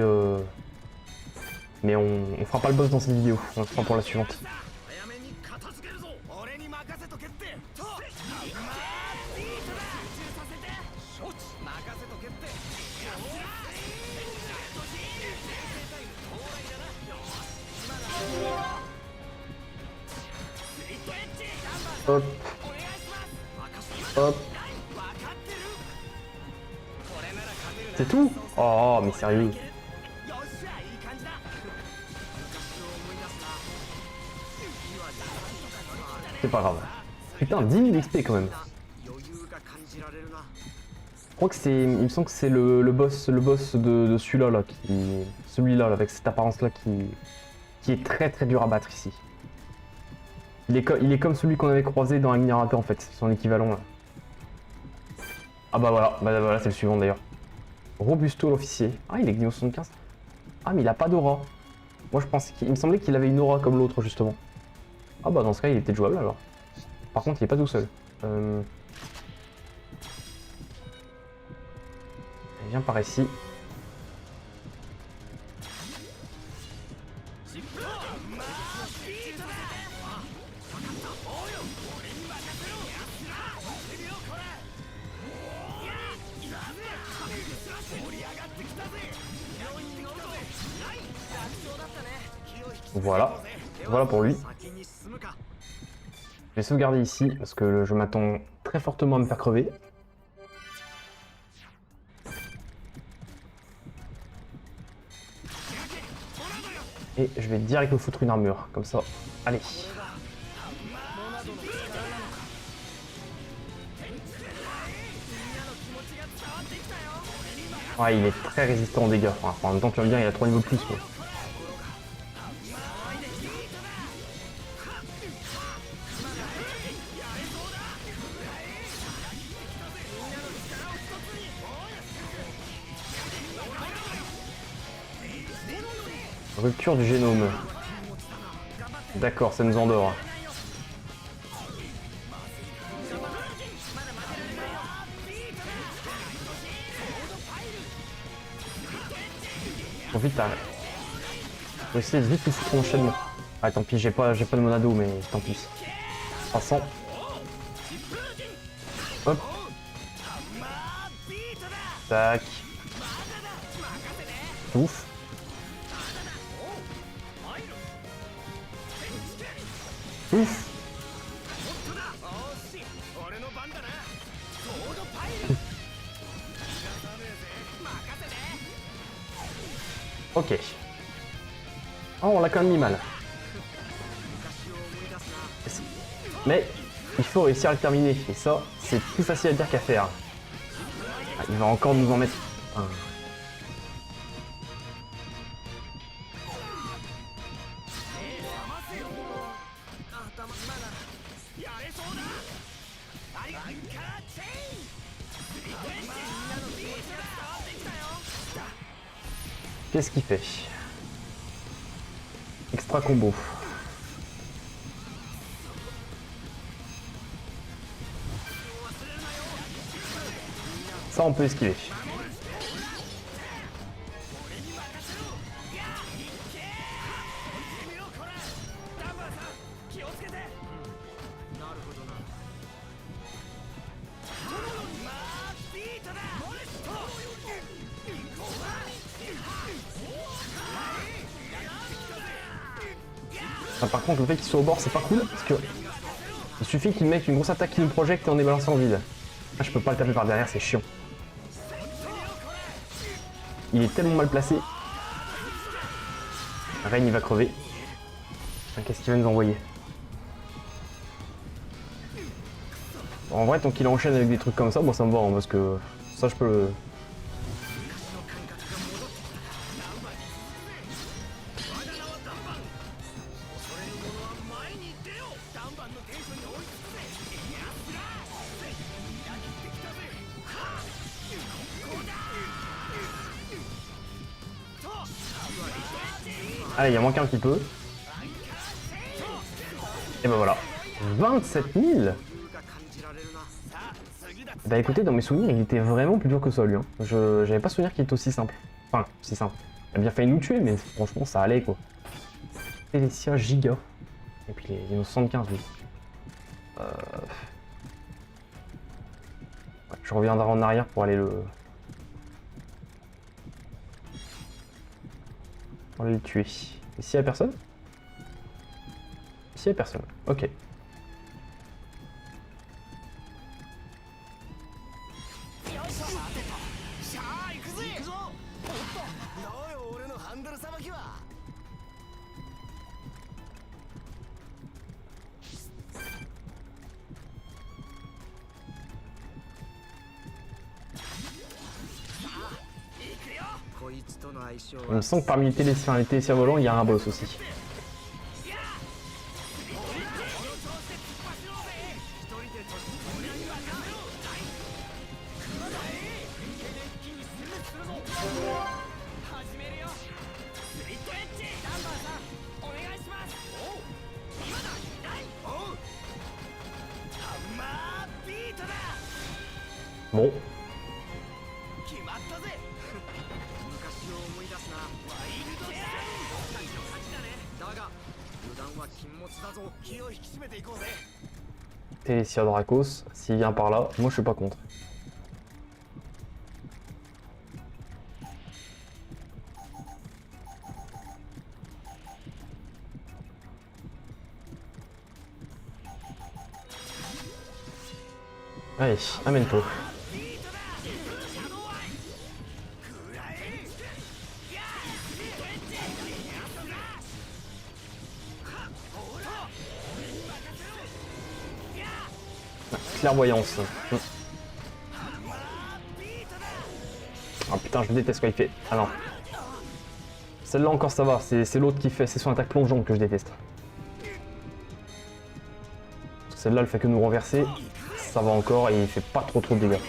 A: mais on fera pas le boss dans cette vidéo, on le fera pour la suivante. Hop. Hop. C'est tout? Oh, mais sérieux. C'est pas grave. Putain, 10 000 XP quand même. Je crois que c'est... Il me semble que c'est le boss de celui-là, là, celui-là, avec cette apparence-là, qui est très très dur à battre ici. Il est comme celui qu'on avait croisé dans Agnarata en fait, son équivalent là. Ah bah voilà, c'est le suivant d'ailleurs. Robusto l'officier. Ah, il est niveau 75. Ah, mais il a pas d'aura. Moi je pensais il me semblait qu'il avait une aura comme l'autre justement. Ah bah dans ce cas il est peut-être jouable alors. Par contre il est pas tout seul. Viens par ici. Voilà, voilà pour lui. Je vais sauvegarder ici parce que je m'attends très fortement à me faire crever. Et je vais direct me foutre une armure, comme ça. Allez. Ouais, il est très résistant aux dégâts. Enfin, en même temps, tu vas me dire, il a 3 niveaux de plus. Mais... Rupture du génome. D'accord, ça nous endort. Bon, vite, là. Je vais essayer de vite lui foutre mon enchaînement. Ah, tant pis, j'ai pas de monado, mais tant pis. 300. Hop. Tac. Ouf. Ouf. Ok. Oh, on l'a quand même mis mal. Mais il faut réussir à le terminer. Et ça, c'est plus facile à dire qu'à faire. Ah, il va encore nous en mettre un. Qu'est-ce qu'il fait? Extra combo. Ça, on peut esquiver. Ah, par contre, le fait qu'il soit au bord, c'est pas cool, parce que il suffit qu'il mette une grosse attaque qui nous projette et on est balancé en vide. Ah, je peux pas le taper par derrière, c'est chiant. Il est tellement mal placé. Reign, il va crever. Qu'est-ce qu'il va nous envoyer? En vrai, tant qu'il enchaîne avec des trucs comme ça, moi ça me va, hein, parce que ça je peux le... Allez, il en manque un petit peu. Et ben voilà. 27 000. Bah écoutez, dans mes souvenirs, il était vraiment plus dur que ça, lui. Hein. J'avais pas souvenir qu'il était aussi simple. Enfin, si simple. Il a bien failli nous tuer, mais franchement, ça allait, quoi. Télésia giga. Et puis il est au 75, lui. Ouais, je reviendrai en arrière pour aller le... On va le tuer. Ici, il n'y a personne? Ici, il n'y a personne. Ok. On me sent que parmi les télésiens volants, il y a un boss aussi. Bon. Télésia Dracos, s'il vient par là, moi je suis pas contre. Allez, amène-toi. Clairvoyance. Ah putain, je déteste quand il fait. Ah non. Celle-là encore ça va, c'est l'autre qui fait, c'est son attaque plongeante que je déteste. Celle-là, elle fait que nous renverser. Ça va encore et il fait pas trop de dégâts.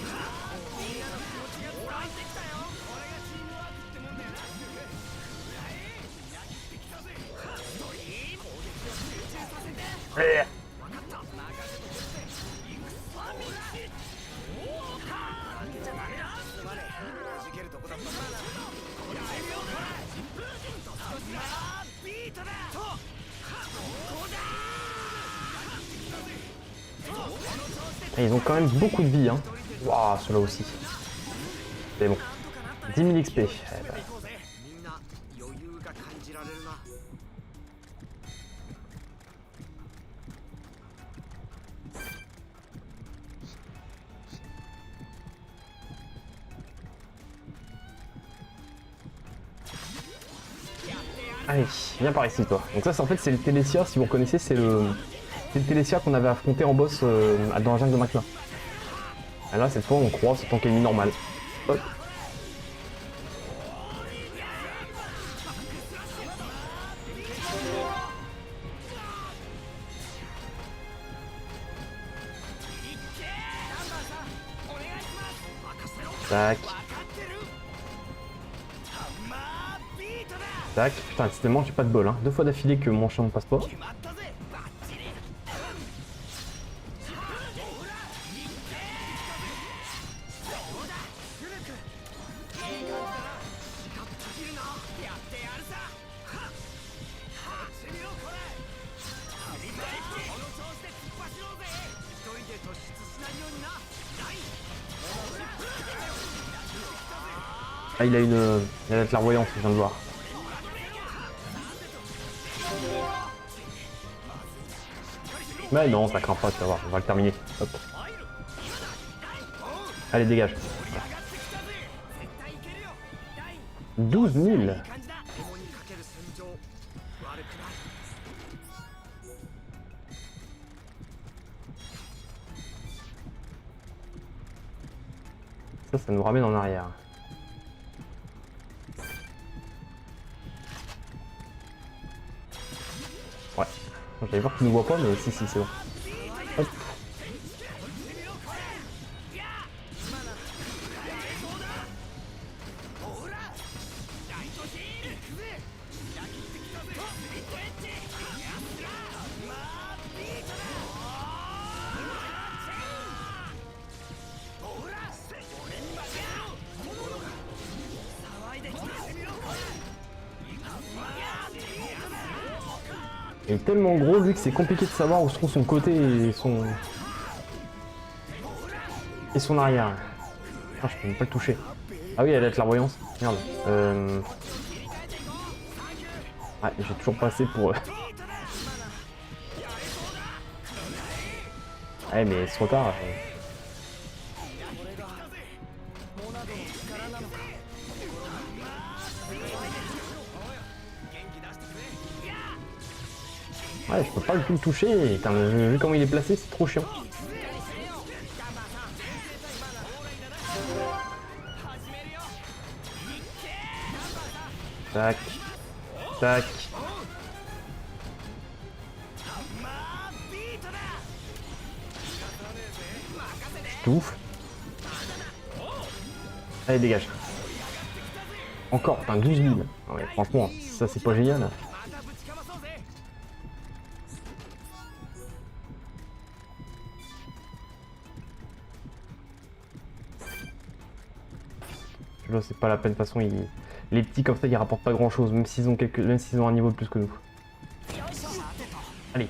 A: Ils ont quand même beaucoup de vie, hein. Waouh, ceux-là aussi. C'est bon. 10 000 XP. Allez, viens par ici toi. Donc ça, en fait, c'est le Télésia, si vous reconnaissez, c'est le Télésia qu'on avait affronté en boss dans la jungle de Maclin. Et là, cette fois, on croise en tant qu'ennemi normal. Hop. Tac. Tac. Putain, décidément, j'ai pas de bol. Hein. 2 fois d'affilée que mon champ ne passe pas. Ah, il a la clairvoyance, je viens de voir. Mais non, ça craint pas, tu vas voir, on va le terminer. Hop. Allez, dégage. 12 000. Ça nous ramène en arrière. Ouais. J'allais voir qu'il ne voit pas, mais si, c'est bon. Hop. Il est tellement gros vu que c'est compliqué de savoir où se trouve son côté et son arrière. Ah, je peux même pas le toucher. Ah oui, elle a de la voyance. Merde. Ouais, j'ai toujours pas assez pour... Ouais, mais c'est trop tard. Ouais, je peux pas du tout le toucher. Putain, vu comment il est placé, c'est trop chiant. Tac. Tac. Touffe. Allez, dégage. Encore, putain, 12 000. Ouais, franchement, ça c'est pas génial. Là, c'est pas la peine, de toute façon, les petits comme ça ils rapportent pas grand chose, même s'ils ont un niveau de plus que nous. Allez.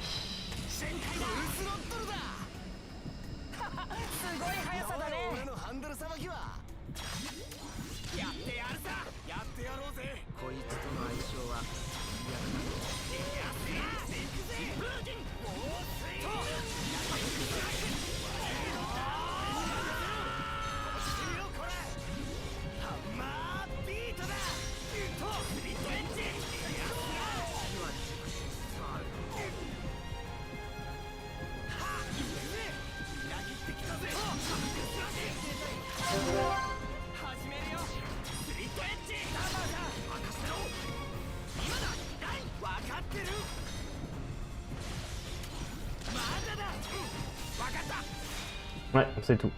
A: Ouais, c'est tout.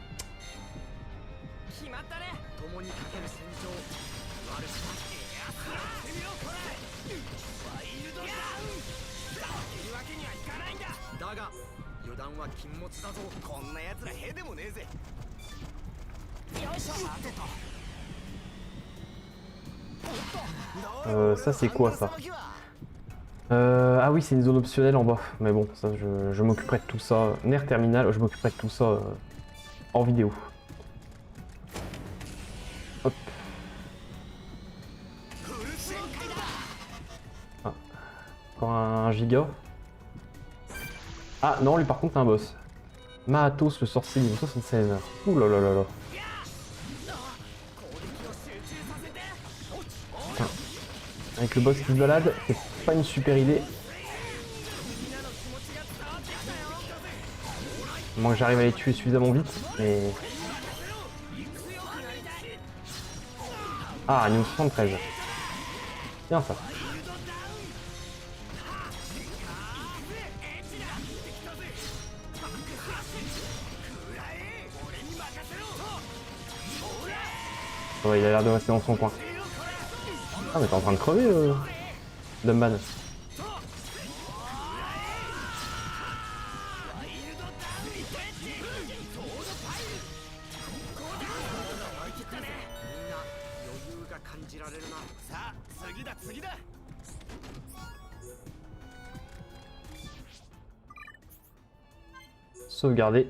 A: Ça c'est quoi ça? Ah oui, c'est une zone optionnelle en bas, mais bon, ça je m'occuperai de tout ça. Nerf terminal, je m'occuperai de tout ça en vidéo. Hop. encore un giga. Ah non, lui par contre, c'est un boss. Maatos, le sorcier niveau 76. Ouh là là là là. Putain. Avec le boss qui se balade, c'est pas une super idée. Moi que j'arrive à les tuer suffisamment vite, mais... Ah, niveau 73. Bien ça. Ouais, il a l'air de rester dans son coin. Ah mais t'es en train de crever, Dumban. Sauvegarder.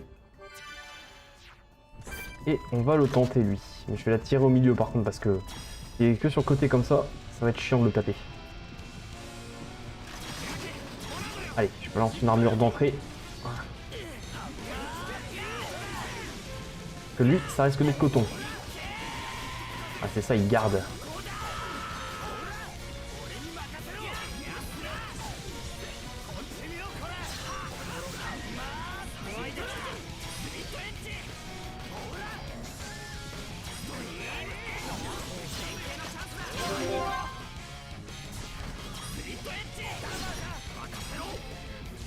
A: Et on va le tenter lui. Mais je vais la tirer au milieu par contre parce que il est que sur le côté comme ça, ça va être chiant de le taper. Allez, je balance une armure d'entrée. Que lui, ça risque d'être coton. Ah c'est ça, il garde.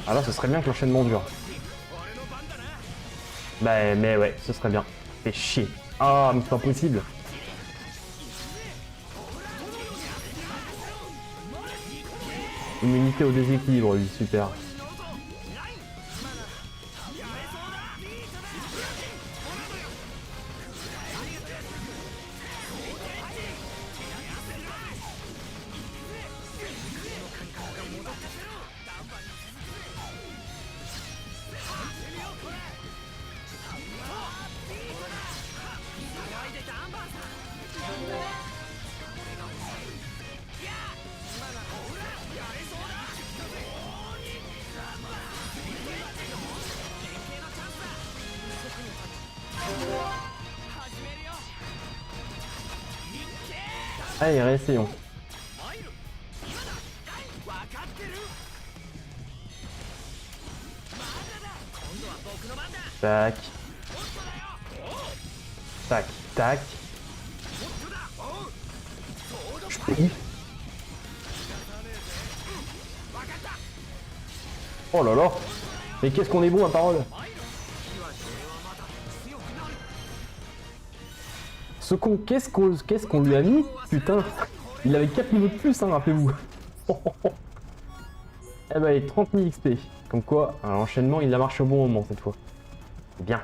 A: Ah là, ce serait bien que l'enchaînement dure. Bah, mais ouais, ce serait bien. Fait chier. Ah, mais c'est pas possible. Immunité au déséquilibre, lui, super. Allez, réessayons. Tac. Tac, tac. Je peux y. Oh là là. Mais qu'est-ce qu'on est bon à parole. Ce con, qu'est-ce qu'on lui a mis? Putain, il avait 4 niveaux de plus, hein, rappelez-vous. Eh ben, 30 000 XP. Comme quoi, l'enchaînement, il a marché au bon moment cette fois. C'est bien.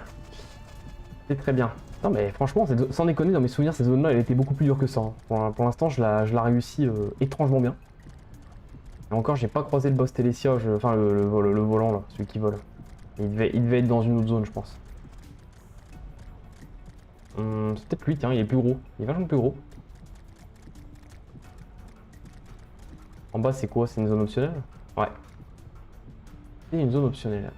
A: C'est très bien. Non mais franchement, sans déconner, dans mes souvenirs, cette zone-là, elle était beaucoup plus dure que ça. Hein. Pour l'instant, je la réussis étrangement bien. Et encore, j'ai pas croisé le boss Télésia, enfin le volant là, celui qui vole. Il devait être dans une autre zone, je pense. C'est peut-être lui, tiens, il est plus gros. Il est vachement plus gros. En bas, c'est quoi? C'est une zone optionnelle? Ouais. C'est une zone optionnelle.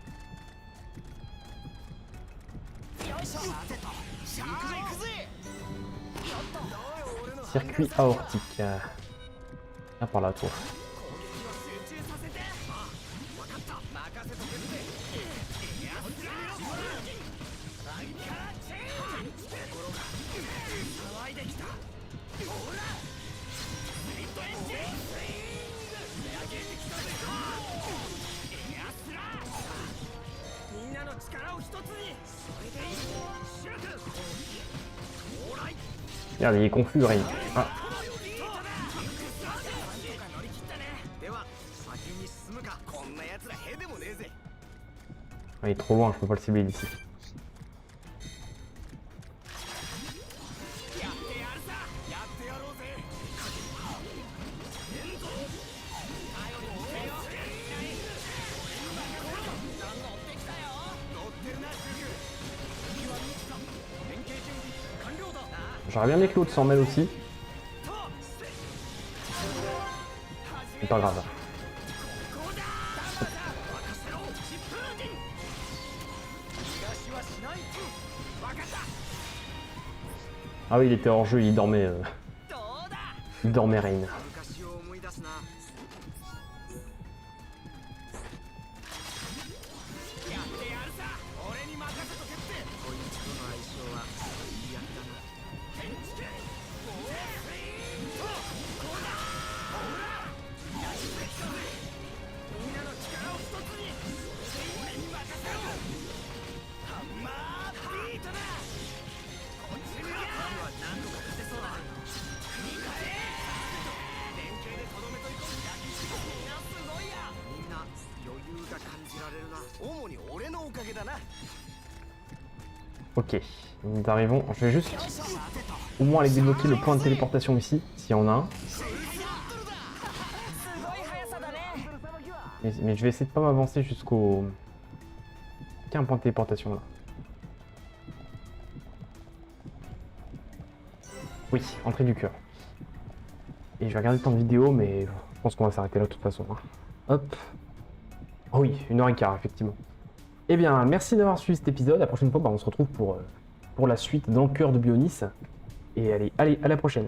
A: Circuit aortique. Viens par là, toi. Regarde, il est confus, Ray. Ah. Il est trop loin, je peux pas le cibler d'ici. J'aurais bien aimé que l'autre s'en mêle aussi. C'est pas grave. Ah oui, il était hors jeu, il dormait. Il dormait Rain.
I: 昔を思い出すな。こいつとの相性は最悪だな。みんな余裕が感じられるな。
E: 主に俺のおかげだな。
A: Ok, nous arrivons. Je vais juste au moins aller débloquer le point de téléportation ici, s'il y en a un. Mais je vais essayer de pas m'avancer jusqu'au... Il y a un point de téléportation là. Oui, entrée du cœur. Et je vais regarder le temps de vidéo, mais je pense qu'on va s'arrêter là de toute façon. Hein. Hop. Oh oui, 1h15 effectivement. Eh bien, merci d'avoir suivi cet épisode. La prochaine fois, on se retrouve pour la suite dans le cœur de Bionis. Et allez, à la prochaine.